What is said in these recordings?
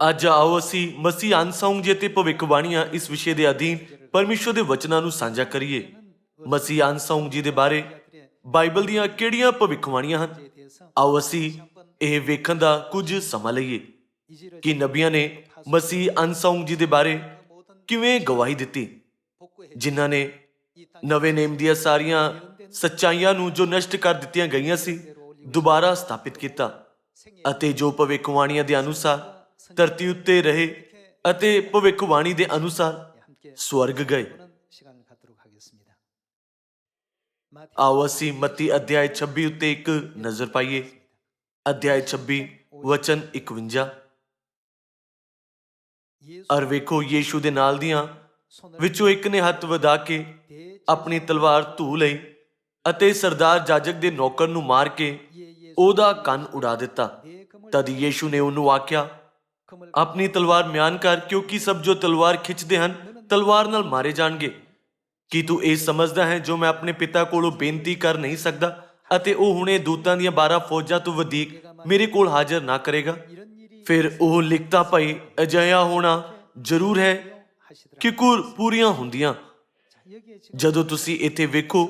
ਅੱਜ ਆਓ ਅਸੀਂ ਮਸੀਹ ਅਨਸਾਉਂਗ ਜੀ ਅਤੇ ਭਵਿੱਖਬਾਣੀਆਂ ਇਸ ਵਿਸ਼ੇ ਦੇ ਅਧੀਨ ਪਰਮੇਸ਼ਵਰ ਦੇ ਵਚਨਾਂ ਨੂੰ ਸਾਂਝਾ ਕਰੀਏ। ਮਸੀਹ ਅਨਸਾਉਂਗ ਜੀ ਦੇ ਬਾਰੇ ਬਾਈਬਲ ਦੀਆਂ ਕਿਹੜੀਆਂ ਭਵਿੱਖਬਾਣੀਆਂ ਹਨ? ਆਓ ਅਸੀਂ ਇਹ ਵੇਖਣ ਦਾ ਕੁਝ ਸਮਾਂ ਲਈਏ ਕਿ ਨਬੀਆਂ ਨੇ ਮਸੀਹ ਅਨਸਾਉਂਗ ਜੀ ਦੇ ਬਾਰੇ ਕਿਵੇਂ ਗਵਾਹੀ ਦਿੱਤੀ, ਜਿਨ੍ਹਾਂ ਨੇ ਨਵੇਂ ਨੇਮ ਦੀਆਂ ਸਾਰੀਆਂ ਸੱਚਾਈਆਂ ਨੂੰ ਜੋ ਨਸ਼ਟ ਕਰ ਦਿੱਤੀਆਂ ਗਈਆਂ ਸੀ ਦੁਬਾਰਾ ਸਥਾਪਿਤ ਕੀਤਾ, ਅਤੇ ਜੋ ਭਵਿੱਖਬਾਣੀਆਂ ਦੇ ਅਨੁਸਾਰ ਧਰਤੀ ਉੱਤੇ ਰਹੇ ਅਤੇ ਭਵਿੱਖਬਾਣੀ ਦੇ ਅਨੁਸਾਰ ਸਵਰਗ ਗਏ। ਆਓ ਅਸੀਂ ਮੱਤੀ ਅਧਿਆਇ 26 ਉੱਤੇ ਇੱਕ ਨਜ਼ਰ ਪਾਈਏ। ਅਧਿਆਇ 26 ਵਚਨ 51। ਅਰ ਵੇਖੋ, ਯੀਸ਼ੂ ਦੇ ਨਾਲ ਦੀਆਂ ਵਿੱਚੋਂ ਇੱਕ ਨੇ ਹੱਥ ਵਧਾ ਕੇ ਆਪਣੀ ਤਲਵਾਰ ਧੂ ਲਈ ਅਤੇ ਸਰਦਾਰ ਜਾਜਕ ਦੇ ਨੌਕਰ ਨੂੰ ਮਾਰ ਕੇ ਉਹਦਾ ਕੰਨ ਉਡਾ ਦਿੱਤਾ। ਤਦ ਯੀਸ਼ੂ ਨੇ ਉਹਨੂੰ ਆਖਿਆ, ਆਪਣੀ ਤਲਵਾਰ ਮਿਆਨ ਕਰ, ਕਿਉਂਕਿ ਸਭ ਜੋ ਤਲਵਾਰ ਖਿੱਚਦੇ ਹਨ ਤਲਵਾਰ ਨਾਲ ਮਾਰੇ ਜਾਣਗੇ। ਕੀ ਤੂੰ ਇਹ ਸਮਝਦਾ ਹੈ ਜੋ ਮੈਂ ਆਪਣੇ ਪਿਤਾ ਕੋਲੋਂ ਬੇਨਤੀ ਕਰ ਨਹੀਂ ਸਕਦਾ ਅਤੇ ਉਹ ਹੁਣੇ ਦੂਤਾਂ ਦੀਆਂ 12 ਫੌਜਾਂ ਤੋਂ ਵਧੇਕ ਮੇਰੇ ਕੋਲ ਹਾਜ਼ਰ ਨਾ ਕਰੇਗਾ? ਫਿਰ ਉਹ ਲਿਖਤਾ ਭਾਈ, ਅਜਿਹਾ ਹੋਣਾ ਜ਼ਰੂਰ ਹੈ ਕਿ ਕੁਰ ਪੂਰੀਆਂ ਹੁੰਦੀਆਂ। ਜਦੋਂ ਤੁਸੀਂ ਇੱਥੇ ਵੇਖੋ,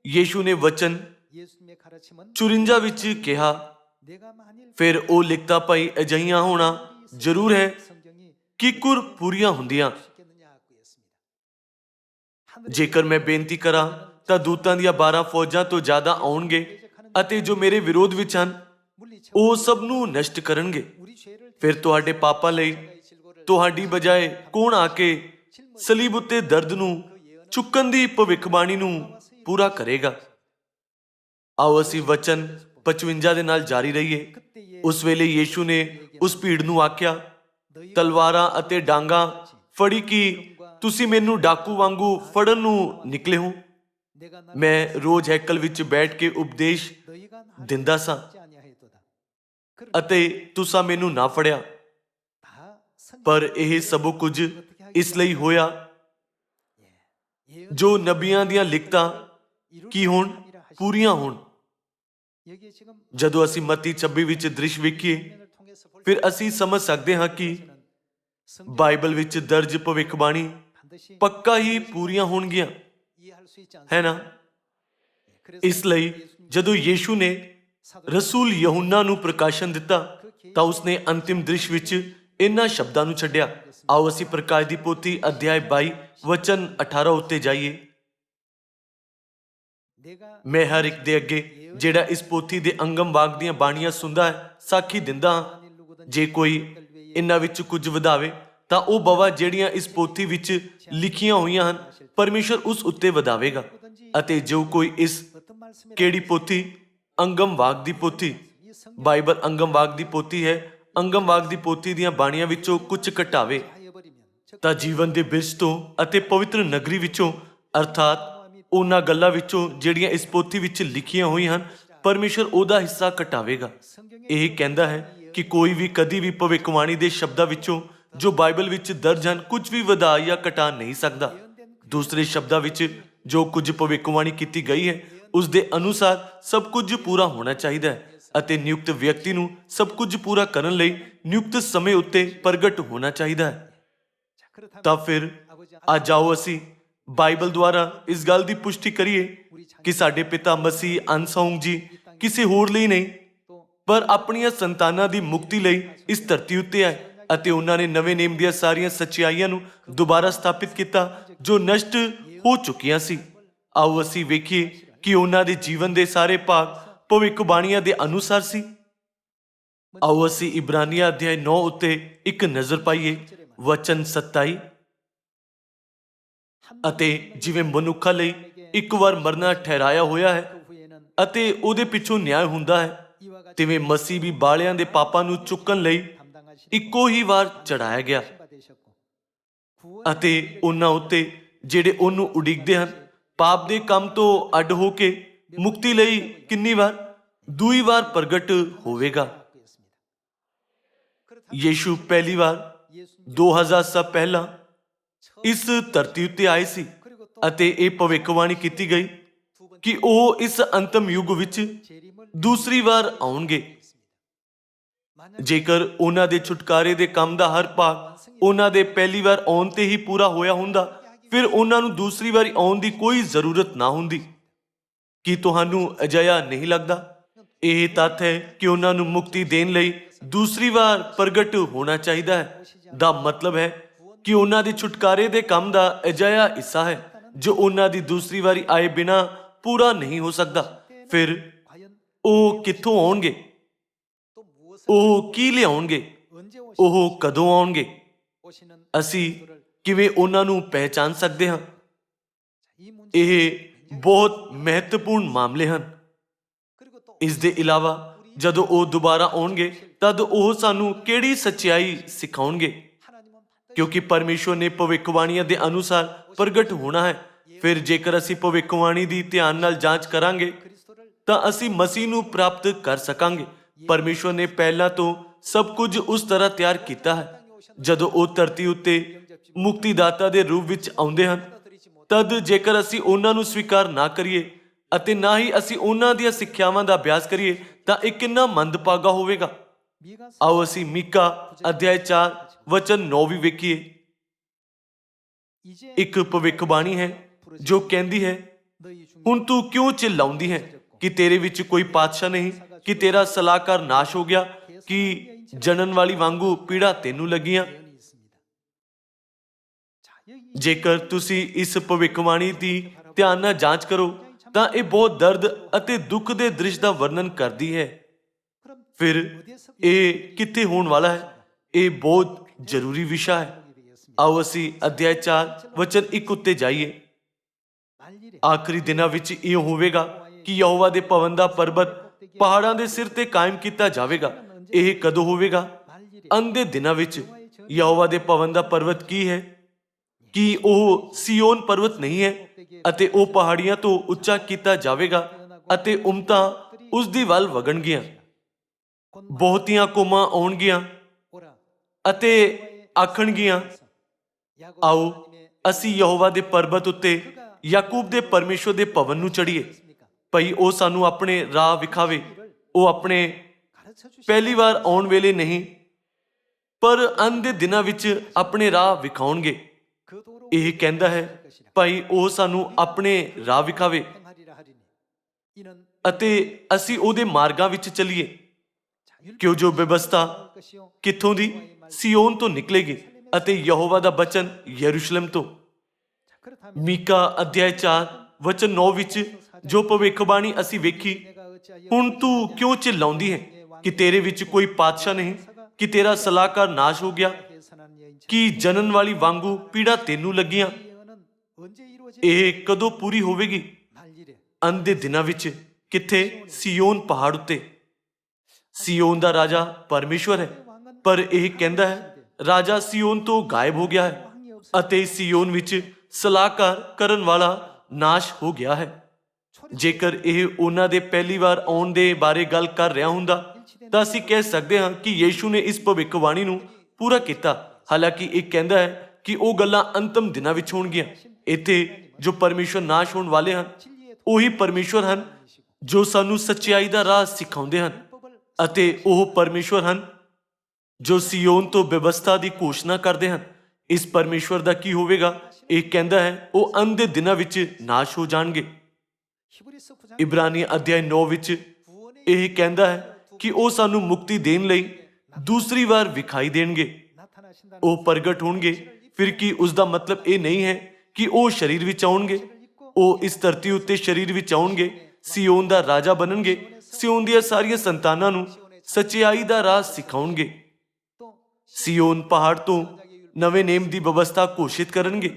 ਯੀਸ਼ੂ ਨੇ ਵਚਨ 54 ਵਿੱਚ ਕਿਹਾ, ਫਿਰ ਉਹ ਲਿਖਤਾ ਭਾਈ, ਅਜਿਹੀਆਂ ਹੋਣਾ ਜ਼ਰੂਰ ਹੈ ਕਿ ਕੁਰ ਪੂਰੀਆਂ ਹੁੰਦੀਆਂ। ਜੇਕਰ ਮੈਂ ਬੇਨਤੀ ਕਰਾਂ ਤਾਂ ਦੂਤਾਂ ਦੀਆਂ 12 ਫੌਜਾਂ ਤੋਂ ਜ਼ਿਆਦਾ ਆਉਣਗੇ ਅਤੇ ਜੋ ਮੇਰੇ ਵਿਰੋਧ ਵਿੱਚ ਹਨ ਉਹ ਸਭ ਨੂੰ ਨਸ਼ਟ ਕਰਨਗੇ। ਫਿਰ ਤੁਹਾਡੇ ਪਾਪਾਂ ਲਈ ਤੁਹਾਡੀ ਬਜਾਏ ਕੌਣ ਆ ਕੇ ਸਲੀਬ ਉੱਤੇ ਦਰਦ ਨੂੰ ਚੁੱਕਣ ਦੀ ਭਵਿੱਖਬਾਣੀ ਨੂੰ ਪੂਰਾ ਕਰੇਗਾ? ਆਓ ਅਸੀਂ ਵਚਨ 55 ਦੇ ਨਾਲ ਜਾਰੀ ਰਹੀਏ। ਉਸ ਵੇਲੇ ਯੀਸ਼ੂ ਨੇ ਉਸ ਭੀੜ ਨੂੰ ਆਖਿਆ, ਤਲਵਾਰਾਂ ਅਤੇ ਡਾਂਗਾਂ ਫੜੀ ਕਿ ਤੁਸੀਂ ਮੈਨੂੰ ਡਾਕੂ ਵਾਂਗੂ ਫੜਨ ਨੂੰ ਨਿਕਲੇ ਹੋ। ਮੈਂ ਰੋਜ਼ ਹੈਕਲ ਵਿੱਚ ਬੈਠ ਕੇ ਉਪਦੇਸ਼ ਦਿੰਦਾ ਸਾਂ ਅਤੇ ਤੁਸੀਂ ਮੈਨੂੰ ਨਾ ਫੜਿਆ, ਪਰ ਇਹ ਸਭ ਕੁਝ ਇਸ ਲਈ ਹੋਇਆ ਜੋ ਨਬੀਆਂ ਦੀਆਂ ਲਿਖਤਾਂ ਕੀ ਹੋਣ, ਪੂਰੀਆਂ ਹੋਣ। ਜਦੋਂ ਅਸੀਂ ਮੱਤੀ 26 ਵਿੱਚ ਦ੍ਰਿਸ਼ ਵੇਖੀਏ, ਫਿਰ ਅਸੀਂ ਸਮਝ ਸਕਦੇ ਹਾਂ ਕਿ ਬਾਈਬਲ ਵਿੱਚ ਦਰਜ ਭਵਿੱਖਬਾਣੀ ਪੱਕਾ ਹੀ ਪੂਰੀਆਂ ਹੋਣਗੀਆਂ, ਹੈ ਨਾ? ਇਸ ਲਈ ਜਦੋਂ ਯੀਸ਼ੂ ਨੇ ਰਸੂਲ ਯਹੂਨਾ ਨੂੰ ਪ੍ਰਕਾਸ਼ਨ ਦਿੱਤਾ ਤਾਂ ਉਸਨੇ ਅੰਤਿਮ ਦ੍ਰਿਸ਼ ਵਿੱਚ ਇਹਨਾਂ ਸ਼ਬਦਾਂ ਨੂੰ ਛੱਡਿਆ। ਆਓ ਅਸੀਂ ਪ੍ਰਕਾਸ਼ ਦੀ ਪੋਥੀ ਅਧਿਆਇ 22 ਵਚਨ 18 ਉੱਤੇ ਜਾਈਏ। ਮੈਂ ਹਰ ਇੱਕ ਦੇ ਅੱਗੇ ਜਿਹੜਾ ਇਸ ਪੋਥੀ ਦੇ ਅੰਗਮ ਵਾਗ ਦੀਆਂ ਬਾਣੀਆਂ ਸੁਣਦਾ ਹੈ ਸਾਖੀ ਦਿੰਦਾ ਹਾਂ। ਜੇ ਕੋਈ ਇਹਨਾਂ ਵਿੱਚ ਕੁਝ ਵਧਾਵੇ ਤਾਂ ਉਹ ਬਵਾ ਜਿਹੜੀਆਂ ਇਸ ਪੋਥੀ ਵਿੱਚ ਲਿਖੀਆਂ ਹੋਈਆਂ ਹਨ ਪਰਮੇਸ਼ਰ ਉਸ ਉੱਤੇ ਵਧਾਵੇਗਾ, ਅਤੇ ਜੋ ਕੋਈ ਇਸ ਕਿਹੜੀ ਪੋਥੀ? ਅੰਗਮ ਵਾਗ ਦੀ ਪੋਥੀ। ਬਾਈਬਲ ਅੰਗਮ ਵਾਗ ਦੀ ਪੋਥੀ ਹੈ। ਅੰਗਮ ਵਾਗ ਦੀ ਪੋਥੀ ਦੀਆਂ ਬਾਣੀਆਂ ਵਿੱਚੋਂ ਕੁਝ ਘਟਾਵੇ ਤਾਂ ਜੀਵਨ ਦੇ ਬਿਰਜ ਤੋਂ ਅਤੇ ਪਵਿੱਤਰ ਨਗਰੀ ਵਿੱਚੋਂ, ਅਰਥਾਤ ਉਹਨਾਂ ਗੱਲਾਂ ਵਿੱਚੋਂ ਜਿਹੜੀਆਂ ਇਸ ਪੋਥੀ ਵਿੱਚ ਲਿਖੀਆਂ ਹੋਈਆਂ ਹਨ, ਪਰਮੇਸ਼ਰ ਉਹਦਾ ਹਿੱਸਾ ਘਟਾਵੇਗਾ। ਇਹ ਕਹਿੰਦਾ ਹੈ ਕਿ ਕੋਈ ਵੀ ਕਦੀ ਵੀ ਭਵਿੱਖਬਾਣੀ ਦੇ ਸ਼ਬਦਾਂ ਵਿੱਚੋਂ ਜੋ ਬਾਈਬਲ ਵਿੱਚ ਦਰਜ ਹਨ ਕੁਝ ਵੀ ਵਧਾ ਜਾਂ ਘਟਾ ਨਹੀਂ ਸਕਦਾ। ਦੂਸਰੇ ਸ਼ਬਦਾਂ ਵਿੱਚ ਜੋ ਕੁਝ ਭਵਿੱਖਬਾਣੀ ਕੀਤੀ ਗਈ ਹੈ ਉਸ ਦੇ ਅਨੁਸਾਰ ਸਭ ਕੁਝ ਪੂਰਾ ਹੋਣਾ ਚਾਹੀਦਾ ਹੈ ਅਤੇ ਨਿਯੁਕਤ ਵਿਅਕਤੀ ਨੂੰ ਸਭ ਕੁਝ ਪੂਰਾ ਕਰਨ ਲਈ ਨਿਯੁਕਤ ਸਮੇਂ ਉੱਤੇ ਪ੍ਰਗਟ ਹੋਣਾ ਚਾਹੀਦਾ ਹੈ। ਤਾਂ ਫਿਰ ਅੱਜ ਆਓ ਅਸੀਂ ਬਾਈਬਲ ਦੁਆਰਾ ਇਸ ਗੱਲ ਦੀ ਪੁਸ਼ਟੀ ਕਰੀਏ ਕਿ ਸਾਡੇ ਪਿਤਾ ਮਸੀਹ ਅਨਸਾਉਂਗ ਜੀ ਕਿਸੇ ਹੋਰ ਲਈ ਨਹੀਂ ਪਰ ਆਪਣੀਆਂ ਸੰਤਾਨਾਂ ਦੀ ਮੁਕਤੀ ਲਈ ਇਸ ਧਰਤੀ ਉੱਤੇ ਆਏ ਅਤੇ ਉਹਨਾਂ ਨੇ ਨਵੇਂ ਨੇਮ ਦੀਆਂ ਸਾਰੀਆਂ ਸੱਚਾਈਆਂ ਨੂੰ ਦੁਬਾਰਾ ਸਥਾਪਿਤ ਕੀਤਾ ਜੋ ਨਸ਼ਟ ਹੋ ਚੁੱਕੀਆਂ ਸੀ। ਆਓ ਅਸੀਂ ਵੇਖੀਏ ਕਿ ਉਹਨਾਂ ਦੇ ਜੀਵਨ ਦੇ ਸਾਰੇ ਭਾਗ ਭਵਿੱਖਬਾਣੀਆਂ ਦੇ ਅਨੁਸਾਰ ਸੀ। ਆਓ ਅਸੀਂ ਇਬਰਾਨੀਆਂ ਅਧਿਆਇ 9 ਉੱਤੇ ਇੱਕ ਨਜ਼ਰ ਪਾਈਏ। ਵਚਨ 27। ਅਤੇ ਜਿਵੇਂ ਮਨੁੱਖਾਂ ਲਈ ਇੱਕ ਵਾਰ ਮਰਨਾ ਠਹਿਰਾਇਆ ਹੋਇਆ ਹੈ ਅਤੇ ਉਹਦੇ ਪਿੱਛੋਂ ਨਿਆਂ ਹੁੰਦਾ ਹੈ, ਤਿਵੇਂ ਮਸੀਹ ਵੀ ਬਾਲਿਆਂ ਦੇ ਪਾਪਾਂ ਨੂੰ ਚੁੱਕਣ ਲਈ ਇੱਕੋ ਹੀ ਵਾਰ ਚੜਾਇਆ ਗਿਆ ਅਤੇ ਉਹਨਾਂ ਉੱਤੇ ਜਿਹੜੇ ਉਹਨੂੰ ਉਡੀਕਦੇ ਹਨ ਪਾਪ ਦੇ ਕੰਮ ਤੋਂ ਅੱਡ ਹੋ ਕੇ ਮੁਕਤੀ ਲਈ ਕਿੰਨੀ ਵਾਰ? 2 ਵਾਰ ਪ੍ਰਗਟ ਹੋਵੇਗਾ। ਯੀਸ਼ੂ ਪਹਿਲੀ ਵਾਰ 2000 ਸਾਲ ਪਹਿਲਾਂ ਇਸ ਧਰਤੀ ਉੱਤੇ ਆਏ ਸੀ ਅਤੇ ਇਹ ਭਵਿੱਖਬਾਣੀ ਕੀਤੀ ਗਈ ਕਿ ਉਹ ਇਸ ਅੰਤਮ ਯੁੱਗ ਵਿੱਚ ਦੂਸਰੀ ਵਾਰ ਆਉਣਗੇ। ਜੇਕਰ ਉਹਨਾਂ ਦੇ ਛੁਟਕਾਰੇ ਦੇ ਕੰਮ ਦਾ ਹਰ ਭਾਗ ਉਹਨਾਂ ਦੇ ਪਹਿਲੀ ਵਾਰ ਆਉਣ ਤੇ ਹੀ ਪੂਰਾ ਹੋਇਆ ਹੁੰਦਾ, ਫਿਰ ਉਹਨਾਂ ਨੂੰ ਦੂਸਰੀ ਵਾਰੀ ਆਉਣ ਦੀ ਕੋਈ ਜ਼ਰੂਰਤ ਨਾ ਹੁੰਦੀ। ਕੀ ਤੁਹਾਨੂੰ ਅਜਿਹਾ ਨਹੀਂ ਲੱਗਦਾ? ਇਹ ਤੱਥ ਹੈ ਕਿ ਉਹਨਾਂ ਨੂੰ ਮੁਕਤੀ ਦੇਣ ਲਈ ਦੂਸਰੀ ਵਾਰ ਪ੍ਰਗਟ ਹੋਣਾ ਚਾਹੀਦਾ ਹੈ। ਦਾ ਮਤਲਬ ਹੈ ਕਿ ਉਹਨਾਂ ਦੇ ਛੁਟਕਾਰੇ ਦੇ ਕੰਮ ਦਾ ਅਜਿਹਾ ਹਿੱਸਾ ਹੈ ਜੋ ਉਹਨਾਂ ਦੀ ਦੂਸਰੀ ਵਾਰੀ ਆਏ ਬਿਨਾਂ ਪੂਰਾ ਨਹੀਂ ਹੋ ਸਕਦਾ। ਫਿਰ ਉਹ ਕਿੱਥੋਂ ਆਉਣਗੇ? ਉਹ ਕੀ ਲਿਆਉਣਗੇ? ਉਹ ਕਦੋਂ ਆਉਣਗੇ? ਅਸੀਂ ਕਿਵੇਂ ਉਹਨਾਂ ਨੂੰ ਪਹਿਚਾਨ ਸਕਦੇ ਹਾਂ? ਇਹ ਬਹੁਤ ਮਹੱਤਵਪੂਰਨ ਮਾਮਲੇ ਹਨ। ਇਸ ਦੇ ਇਲਾਵਾ ਜਦੋਂ ਉਹ ਦੁਬਾਰਾ ਆਉਣਗੇ ਤਦ ਉਹ ਸਾਨੂੰ ਕਿਹੜੀ ਸੱਚਾਈ ਸਿਖਾਉਣਗੇ? ਕਿਉਂਕਿ ਪਰਮੇਸ਼ਵਰ ਨੇ ਭਵਿੱਖਬਾਣੀਆਂ ਦੇ ਅਨੁਸਾਰ ਪ੍ਰਗਟ ਹੋਣਾ ਹੈ। ਫਿਰ ਜੇਕਰ ਅਸੀਂ ਭਵਿੱਖਬਾਣੀ ਦੀ ਧਿਆਨ ਨਾਲ ਜਾਂਚ ਕਰਾਂਗੇ ਤਾਂ ਅਸੀਂ ਮਸੀਹ ਨੂੰ ਪ੍ਰਾਪਤ ਕਰ ਸਕਾਂਗੇ। ਪਰਮੇਸ਼ਵਰ ਨੇ ਪਹਿਲਾਂ ਤੋਂ ਸਭ ਕੁਝ ਉਸ ਤਰ੍ਹਾਂ ਤਿਆਰ ਕੀਤਾ ਹੈ। ਜਦੋਂ ਉਹ ਧਰਤੀ ਉੱਤੇ ਮੁਕਤੀਦਾਤਾ ਦੇ ਰੂਪ ਵਿੱਚ ਆਉਂਦੇ ਹਨ, ਤਦ ਜੇਕਰ ਅਸੀਂ ਉਹਨਾਂ ਨੂੰ ਸਵੀਕਾਰ ਨਾ ਕਰੀਏ ਅਤੇ ਨਾ ਹੀ ਅਸੀਂ ਉਹਨਾਂ ਦੀਆਂ ਸਿੱਖਿਆਵਾਂ ਦਾ ਅਭਿਆਸ ਕਰੀਏ ਤਾਂ ਇਹ ਕਿੰਨਾ ਮੰਦਭਾਗਾ ਹੋਵੇਗਾ। ਆਓ ਅਸੀਂ ਮੀਕਾ ਅਧਿਆਇ 4 ਵਚਨ 9 ਵੀ ਵੇਖੀਏ। ਇੱਕ ਭਵਿੱਖਬਾਣੀ ਹੈ ਜੋ ਕਹਿੰਦੀ ਹੈ, ਹੁਣ ਤੂੰ ਕਿਉਂ ਚਿল্ਲਾਉਂਦੀ ਹੈ ਕਿ ਤੇਰੇ ਵਿੱਚ ਕੋਈ ਪਾਤਸ਼ਾਹ ਨਹੀਂ, ਕਿ ਤੇਰਾ ਸਲਾਹਕਾਰ ਨਾਸ਼ ਹੋ ਗਿਆ, ਕਿ ਜਣਨ ਵਾਲੀ ਵਾਂਗੂ ਪੀੜਾ ਤੈਨੂੰ ਲੱਗੀਆਂ। ਜੇਕਰ ਤੁਸੀਂ ਇਸ ਭਵਿੱਖਬਾਣੀ ਦੀ ਧਿਆਨ ਨਾਲ ਜਾਂਚ ਕਰੋ ਤਾਂ ਇਹ ਬਹੁਤ ਦਰਦ ਅਤੇ ਦੁੱਖ ਦੇ ਦ੍ਰਿਸ਼ ਦਾ ਵਰਣਨ ਕਰਦੀ ਹੈ। ਫਿਰ ਇਹ ਕਿੱਥੇ ਹੋਣ ਵਾਲਾ ਹੈ? ਇਹ ਬਹੁਤ ਜ਼ਰੂਰੀ ਵਿਸ਼ਾ ਹੈ। ਆਓ ਅਸੀਂ ਅਧਿਆਇ 4 ਵਚਨ 1 ਉੱਤੇ ਜਾਈਏ। ਆਖਰੀ ਦਿਨਾਂ ਵਿੱਚ ਇਹ ਹੋਵੇਗਾ ਕਿ ਯਹੋਵਾ ਦੇ ਭਵਨ ਦਾ ਪਰਬਤ ਪਹਾੜਾਂ ਦੇ ਸਿਰ ਤੇ ਕਾਇਮ ਕੀਤਾ ਜਾਵੇਗਾ। ਇਹ ਕਦੋਂ ਹੋਵੇਗਾ? ਅੰਤ ਦੇ ਦਿਨਾਂ ਵਿੱਚ। ਯਹੋਵਾ ਦੇ ਭਵਨ ਦਾ ਪਰਬਤ ਕੀ ਹੈ? ਕੀ ਉਹ ਸਿਯੋਨ ਪਰਬਤ ਨਹੀਂ ਹੈ? ਅਤੇ ਉਹ ਪਹਾੜੀਆਂ ਤੋਂ ਉੱਚਾ ਕੀਤਾ ਜਾਵੇਗਾ ਅਤੇ ਉਮਤਾਂ ਉਸ ਦੀ ਵੱਲ ਵਗਣਗੀਆਂ। ਬਹੁਤੀਆਂ ਕੌਮਾਂ ਆਉਣਗੀਆਂ ਅਤੇ ਆਖਣਗੀਆਂ, ਆਓ ਅਸੀਂ ਯਹੋਵਾ ਦੇ ਪਰਬਤ ਉੱਤੇ ਯਾਕੂਬ ਦੇ ਪਰਮੇਸ਼ਵਰ ਦੇ ਭਵਨ ਨੂੰ ਚੜ੍ਹੀਏ। ਭਈ ਉਹ ਸਾਨੂੰ ਆਪਣੇ ਰਾਹ ਵਿਖਾਵੇ। ਉਹ ਆਪਣੇ ਪਹਿਲੀ ਵਾਰ ਆਉਣ ਵੇਲੇ ਨਹੀਂ, ਪਰ ਅੰਤ ਦੇ ਦਿਨਾਂ ਵਿੱਚ ਆਪਣੇ ਰਾਹ ਵਿਖਾਉਣਗੇ। ਇਹ ਕਹਿੰਦਾ ਹੈ, ਭਾਈ ਉਹ ਸਾਨੂੰ ਆਪਣੇ ਰਾਹ ਵਿਖਾਵੇ ਅਤੇ ਅਸੀਂ ਉਹਦੇ ਮਾਰਗਾਂ ਵਿੱਚ ਚੱਲੀਏ। ਕਿਉਂ ਜੋ ਵਿਵਸਥਾ ਕਿੱਥੋਂ ਦੀ? ਸਿਯੋਨ ਤੋਂ ਨਿਕਲੇਗੀ ਅਤੇ ਯਹੋਵਾ ਦਾ ਬਚਨ ਯਰੂਸ਼ਲਮ ਤੋਂ। ਮੀਕਾ ਅਧਿਆਇ 4 ਵਚਨ 9 ਵਿੱਚ ਜੋ ਭਵਿੱਖਬਾਣੀ ਅਸੀਂ ਵੇਖੀ, ਹੁਣ ਤੂੰ ਕਿਉਂ ਚਿল্ਲਾਉਂਦੀ ਹੈ ਕਿ ਤੇਰੇ ਵਿੱਚ ਕੋਈ ਪਾਤਸ਼ਾਹ ਨਹੀਂ, ਕਿ ਤੇਰਾ ਸਲਾਹਕਾਰ ਨਾਸ਼ ਹੋ ਗਿਆ, ਕਿ ਜਨਨ ਵਾਲੀ ਵਾਂਗੂ ਪੀੜਾ ਤੈਨੂੰ ਲੱਗੀਆਂ। ਇਹ ਕਦੋਂ ਪੂਰੀ ਹੋਵੇਗੀ? ਅੰਤ ਦੇ ਦਿਨਾਂ ਵਿੱਚ। ਕਿੱਥੇ? ਸਿਯੋਨ ਪਹਾੜ ਉੱਤੇ। ਸਿਯੋਨ ਦਾ ਰਾਜਾ ਪਰਮੇਸ਼ਵਰ ਹੈ, ਪਰ ਇਹ ਕਹਿੰਦਾ ਹੈ ਰਾਜਾ ਸਿਯੋਨ ਤੋਂ ਗਾਇਬ ਹੋ ਗਿਆ ਹੈ ਅਤੇ ਸਿਯੋਨ ਵਿੱਚ ਸਲਾਹਕਾਰ ਕਰਨ ਵਾਲਾ ਨਾਸ਼ ਹੋ ਗਿਆ ਹੈ। ਜੇਕਰ ਇਹ ਉਹਨਾਂ ਦੇ ਪਹਿਲੀ ਵਾਰ ਆਉਣ ਦੇ ਬਾਰੇ ਗੱਲ ਕਰ ਰਿਹਾ ਹੁੰਦਾ ਤਾਂ ਅਸੀਂ ਕਹਿ ਸਕਦੇ ਹਾਂ ਕਿ ਯੀਸ਼ੂ ਨੇ ਇਸ ਭਵਿੱਖਬਾਣੀ ਨੂੰ ਪੂਰਾ ਕੀਤਾ। ਹਾਲਾਂਕਿ ਇਹ ਕਹਿੰਦਾ ਹੈ ਕਿ ਉਹ ਗੱਲਾਂ ਅੰਤਮ ਦਿਨਾਂ ਵਿੱਚ ਹੋਣਗੀਆਂ। ਇੱਥੇ ਜੋ ਪਰਮੇਸ਼ਵਰ ਨਾਸ਼ ਹੋਣ ਵਾਲੇ ਹਨ, ਉਹੀ ਪਰਮੇਸ਼ਵਰ ਹਨ ਜੋ ਸਾਨੂੰ ਸੱਚਾਈ ਦਾ ਰਾਹ ਸਿਖਾਉਂਦੇ ਹਨ, ਅਤੇ ਉਹ ਪਰਮੇਸ਼ਵਰ ਹਨ ਜੋ ਸਿਯੋਨ ਤੋਂ ਵਿਵਸਥਾ ਦੀ ਘੋਸ਼ਣਾ ਕਰਦੇ ਹਨ। ਇਸ ਪਰਮੇਸ਼ਵਰ ਦਾ ਕੀ ਹੋਵੇਗਾ? ਇਹ ਕਹਿੰਦਾ ਹੈ ਉਹ ਅੰਤ ਦੇ ਦਿਨਾਂ ਵਿੱਚ ਨਾਸ਼ ਹੋ ਜਾਣਗੇ। ਇਬਰਾਨੀ ਅਧਿਆਇ 9 ਵਿੱਚ ਇਹ ਕਹਿੰਦਾ ਹੈ ਕਿ ਉਹ ਸਾਨੂੰ ਮੁਕਤੀ ਦੇਣ ਲਈ ਦੂਸਰੀ ਵਾਰ ਵਿਖਾਈ ਦੇਣਗੇ। ਉਹ ਪ੍ਰਗਟ ਹੋਣਗੇ। ਫਿਰ ਕੀ ਉਸ ਦਾ ਮਤਲਬ ਇਹ ਨਹੀਂ ਹੈ ਕਿ ਉਹ ਸਰੀਰ ਵਿੱਚ ਆਉਣਗੇ? ਉਹ ਇਸ ਧਰਤੀ ਉੱਤੇ ਸਰੀਰ ਵਿੱਚ ਆਉਣਗੇ, ਸਿਯੋਨ ਦਾ ਰਾਜਾ ਬਣਨਗੇ, ਸਿਯੋਨ ਦੀਆਂ ਸਾਰੀਆਂ ਸੰਤਾਨਾਂ ਨੂੰ ਸੱਚਾਈ ਦਾ ਰਾਹ ਸਿਖਾਉਣਗੇ। ਸਿਯੋਨ ਪਹਾੜ ਤੋਂ ਨਵੇਂ ਨੇਮ ਦੀ ਵਿਵਸਥਾ ਘੋਸ਼ਿਤ ਕਰਨਗੇ।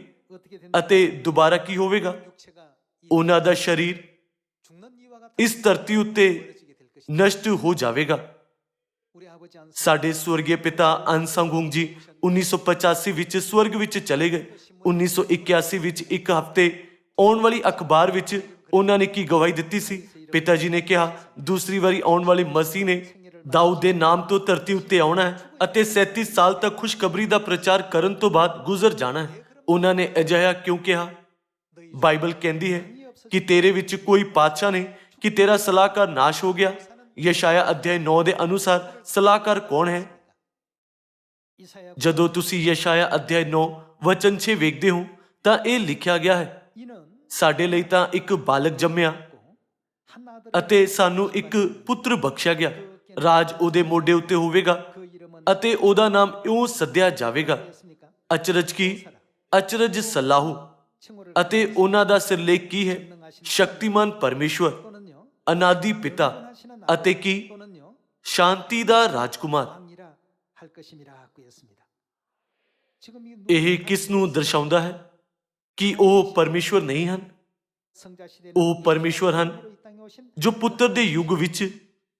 ਅਤੇ ਦੁਬਾਰਾ ਕੀ ਹੋਵੇਗਾ? ਉਹਨਾਂ ਦਾ ਸਰੀਰ ਇਸ ਧਰਤੀ ਉੱਤੇ ਨਸ਼ਟ ਹੋ ਜਾਵੇਗਾ। ਸਾਡੇ ਸਵਰਗੀ ਪਿਤਾ ਅਨਸੰਗ ਜੀ 1985 ਵਿੱਚ ਸਵਰਗ ਵਿੱਚ ਚਲੇ ਗਏ। 1981 ਵਿੱਚ ਇੱਕ ਹਫ਼ਤੇ ਆਉਣ ਵਾਲੀ ਅਖਬਾਰ ਵਿੱਚ ਉਹਨਾਂ ਨੇ ਕੀ ਗਵਾਹੀ ਦਿੱਤੀ ਸੀ? ਪਿਤਾ ਜੀ ਨੇ ਕਿਹਾ ਦੂਸਰੀ ਵਾਰੀ ਆਉਣ ਵਾਲੇ ਮਸੀਹ ਨੇ ਦਾਊਦ ਦੇ ਨਾਮ ਤੋਂ ਧਰਤੀ ਉੱਤੇ ਆਉਣਾ ਹੈ ਅਤੇ 37 ਸਾਲ ਤੱਕ ਖੁਸ਼ਖਬਰੀ ਦਾ ਪ੍ਰਚਾਰ ਕਰਨ ਤੋਂ ਬਾਅਦ ਗੁਜ਼ਰ ਜਾਣਾ ਹੈ। ਉਹਨਾਂ ਨੇ ਅਜਿਹਾ ਕਿਉਂ ਕਿਹਾ? ਬਾਈਬਲ ਕਹਿੰਦੀ ਹੈ ਕਿ ਤੇਰੇ ਵਿੱਚ ਕੋਈ ਪਾਤਸ਼ਾਹ ਨਹੀਂ, ਕਿ ਤੇਰਾ ਸਲਾਹਕਾਰ ਨਾਸ਼ ਹੋ ਗਿਆ। ਯਸ਼ਾਇਆ ਅਧਿਆਇ 9 ਦੇ ਅਨੁਸਾਰ ਸਲਾਹਕਾਰ ਕੌਣ ਹੈ? ਜਦੋਂ ਤੁਸੀਂ ਯਸ਼ਾਇਆ ਅਧਿਆਇ 9 ਵਚਨ 6 ਵੇਖਦੇ ਹੋ ਤਾਂ ਇਹ ਲਿਖਿਆ ਗਿਆ ਹੈ, ਸਾਡੇ ਲਈ ਤਾਂ ਇੱਕ ਬਾਲਕ ਜੰਮਿਆ ਅਤੇ ਸਾਨੂੰ ਇੱਕ ਪੁੱਤਰ ਬਖਸ਼ਿਆ ਗਿਆ, ਰਾਜ ਉਹਦੇ ਮੋਢੇ ਉੱਤੇ ਹੋਵੇਗਾ ਅਤੇ ਉਹਦਾ ਨਾਮ ਇਉਂ ਸੱਦਿਆ ਜਾਵੇਗਾ, ਅਚਰਜ ਕੀ, ਅਚਰਜ ਸਲਾਹੂ। ਅਤੇ ਉਹਨਾਂ ਦਾ ਸਿਰਲੇਖ ਕੀ ਹੈ? ਸ਼ਕਤੀਮਾਨ ਪਰਮੇਸ਼ਵਰ, ਅਨਾਦਿ ਪਿਤਾ ਅਤੇ ਕੀ, ਸ਼ਾਂਤੀ ਦਾ ਰਾਜਕੁਮਾਰ। ਇਹ ਕਿਸ ਨੂੰ ਦਰਸਾਉਂਦਾ ਹੈ ਕਿ ਉਹ ਪਰਮੇਸ਼ਵਰ ਨਹੀਂ ਹਨ? ਉਹ ਪਰਮੇਸ਼ਵਰ ਹਨ ਜੋ ਪੁੱਤਰ ਦੇ ਯੁੱਗ ਵਿੱਚ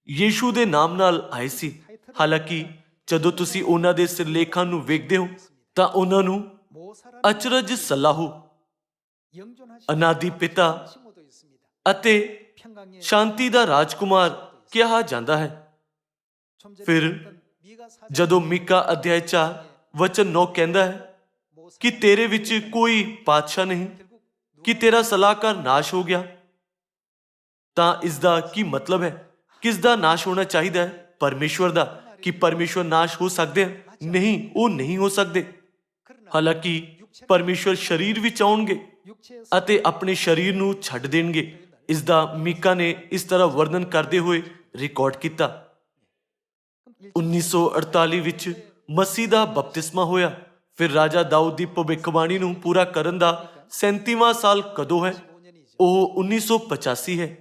ਯੀਸ਼ੂ ਦੇ ਨਾਮ ਨਾਲ ਆਏ ਸੀ। ਹਾਲਾਂਕਿ ਜਦੋਂ ਤੁਸੀਂ ਉਹਨਾਂ ਦੇ ਸਿਰਲੇਖਾਂ ਨੂੰ ਵੇਖਦੇ ਹੋ ਤਾਂ ਉਹਨਾਂ ਨੂੰ ਅਚਰਜ ਸਲਾਹੂ, ਅਨਾਦਿ ਪਿਤਾ ਅਤੇ ਸ਼ਾਂਤੀ ਦਾ ਰਾਜਕੁਮਾਰ ਕਿਹਾ ਜਾਂਦਾ ਹੈ। ਫਿਰ ਜਦੋਂ ਮੀਕਾ ਅਧਿਆਇ 4 ਵਚਨ 9 ਕਹਿੰਦਾ ਹੈ ਕਿ ਤੇਰੇ ਵਿੱਚ ਕੋਈ ਪਾਤਸ਼ਾਹ ਨਹੀਂ, ਕਿ ਤੇਰਾ ਸਲਾਹਕਾਰ ਨਾਸ਼ ਹੋ ਗਿਆ, ਤਾਂ ਇਸ ਦਾ ਕੀ ਮਤਲਬ ਹੈ? ਕਿਸ ਦਾ ਨਾਸ਼ ਹੋਣਾ ਚਾਹੀਦਾ ਹੈ? ਪਰਮੇਸ਼ਵਰ ਦਾ। ਕਿ ਪਰਮੇਸ਼ਵਰ ਨਾਸ਼ ਹੋ ਸਕਦੇ ਹਨ? ਨਹੀਂ, ਉਹ ਨਹੀਂ ਹੋ ਸਕਦੇ। ਹਾਲਾਂਕਿ ਪਰਮੇਸ਼ਵਰ ਸਰੀਰ ਵਿੱਚ ਆਉਣਗੇ ਅਤੇ ਆਪਣੇ ਸਰੀਰ ਨੂੰ ਛੱਡ ਦੇਣਗੇ। ਇਸ ਦਾ ਮੀਕਾ ਨੇ ਇਸ ਤਰ੍ਹਾਂ ਵਰਣਨ ਕਰਦੇ ਹੋਏ ਰਿਕਾਰਡ ਕੀਤਾ। 1948 ਵਿੱਚ ਮਸੀਹ ਦਾ ਬਪਤਿਸਮਾ ਹੋਇਆ। ਫਿਰ ਰਾਜਾ ਦਾਊਦ ਦੀ ਭਵਿੱਖਬਾਣੀ ਨੂੰ ਪੂਰਾ ਕਰਨ ਦਾ 37ਵਾਂ ਸਾਲ ਕਦੋਂ ਹੈ? ਉਹ 1985 ਹੈ,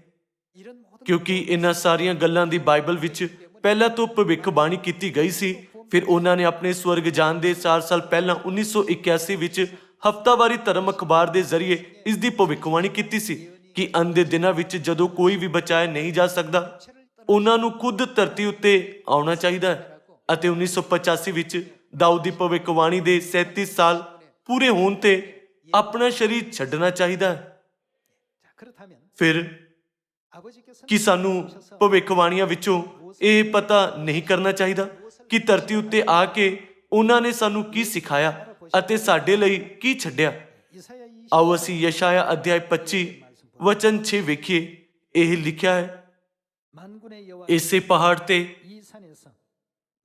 ਕਿਉਂਕਿ ਇਹਨਾਂ ਸਾਰੀਆਂ ਗੱਲਾਂ ਦੀ ਬਾਈਬਲ ਵਿੱਚ ਪਹਿਲਾਂ ਤੋਂ ਭਵਿੱਖਬਾਣੀ ਕੀਤੀ ਗਈ ਸੀ। ਫਿਰ ਉਹਨਾਂ ਨੇ ਆਪਣੇ ਸਵਰਗ ਜਾਣ ਦੇ 4 ਸਾਲ ਪਹਿਲਾਂ 1981 ਵਿੱਚ ਹਫ਼ਤਾਵਾਰੀ ਧਰਮ ਅਖਬਾਰ ਦੇ ਜ਼ਰੀਏ ਇਸ ਦੀ ਭਵਿੱਖਬਾਣੀ ਕੀਤੀ ਸੀ ਕਿ ਅੰਤ ਦੇ ਦਿਨਾਂ ਵਿੱਚ ਜਦੋਂ ਕੋਈ ਵੀ ਬਚਾਇਆ ਨਹੀਂ ਜਾ ਸਕਦਾ, ਉਹਨਾਂ ਨੂੰ ਖੁਦ ਧਰਤੀ ਉੱਤੇ ਆਉਣਾ ਚਾਹੀਦਾ ਹੈ। ਅਤੇ 1985 ਵਿੱਚ ਦਾਊਦ ਦੀ ਭਵਿੱਖਬਾਣੀ ਦੇ 37 ਸਾਲ ਪੂਰੇ ਹੋਣ ਤੇ ਆਪਣਾ ਸਰੀਰ ਛੱਡਣਾ ਚਾਹੀਦਾ ਹੈ। ਫਿਰ ਕੀ ਸਾਨੂੰ ਭਵਿੱਖਬਾਣੀਆਂ ਵਿੱਚੋਂ ਇਹ ਪਤਾ ਨਹੀਂ ਕਰਨਾ ਚਾਹੀਦਾ ਕਿ ਧਰਤੀ ਉੱਤੇ ਆ ਕੇ ਉਹਨਾਂ ਨੇ ਸਾਨੂੰ ਕੀ ਸਿਖਾਇਆ ਅਤੇ ਸਾਡੇ ਲਈ ਕੀ ਛੱਡਿਆ? ਆਓ ਅਸੀਂ ਯਸ਼ਾਇਆ ਅਧਿਆਇ 25 ਵਚਨ 6 ਵੇਖੀਏ। ਇਹ ਲਿਖਿਆ ਹੈ, ਇਸੇ ਪਹਾੜ ਤੇ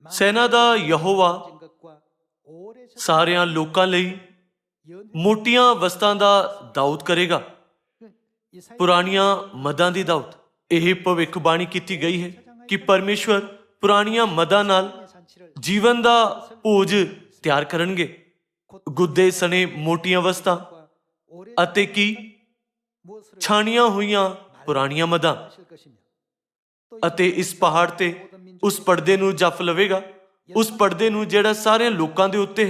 ਸੈਨਾ ਦਾ ਯਹੋਵਾ ਸਾਰਿਆਂ ਲੋਕਾਂ ਲਈ ਮੋਟੀਆਂ ਵਸਤਾਂ ਦਾ ਦਾਊਦ ਕਰੇਗਾ, ਪੁਰਾਣੀਆਂ ਮਦਾਂ ਦੀ ਦਾਊਦ। ਇਹ ਭਵਿੱਖਬਾਣੀ ਕੀਤੀ ਗਈ ਹੈ ਕਿ ਪਰਮੇਸ਼ਵਰ ਪੁਰਾਣੀਆਂ ਮਦਾਂ ਨਾਲ ਜੀਵਨ ਦਾ ਭੋਜ ਤਿਆਰ ਕਰਨਗੇ, ਗੁੱਦੇ ਸਣੇ ਮੋਟੀਆਂ ਵਸਤਾਂ ਅਤੇ ਕੀ, ਛਾਣੀਆਂ ਹੋਈਆਂ ਪੁਰਾਣੀਆਂ ਮਦਾਂ। ਅਤੇ ਇਸ ਪਹਾੜ ਤੇ ਉਸ ਪਰਦੇ ਨੂੰ ਜਫ ਲਵੇਗਾ, ਉਸ ਪਰਦੇ ਨੂੰ ਜਿਹੜਾ ਸਾਰਿਆਂ ਲੋਕਾਂ ਦੇ ਉੱਤੇ,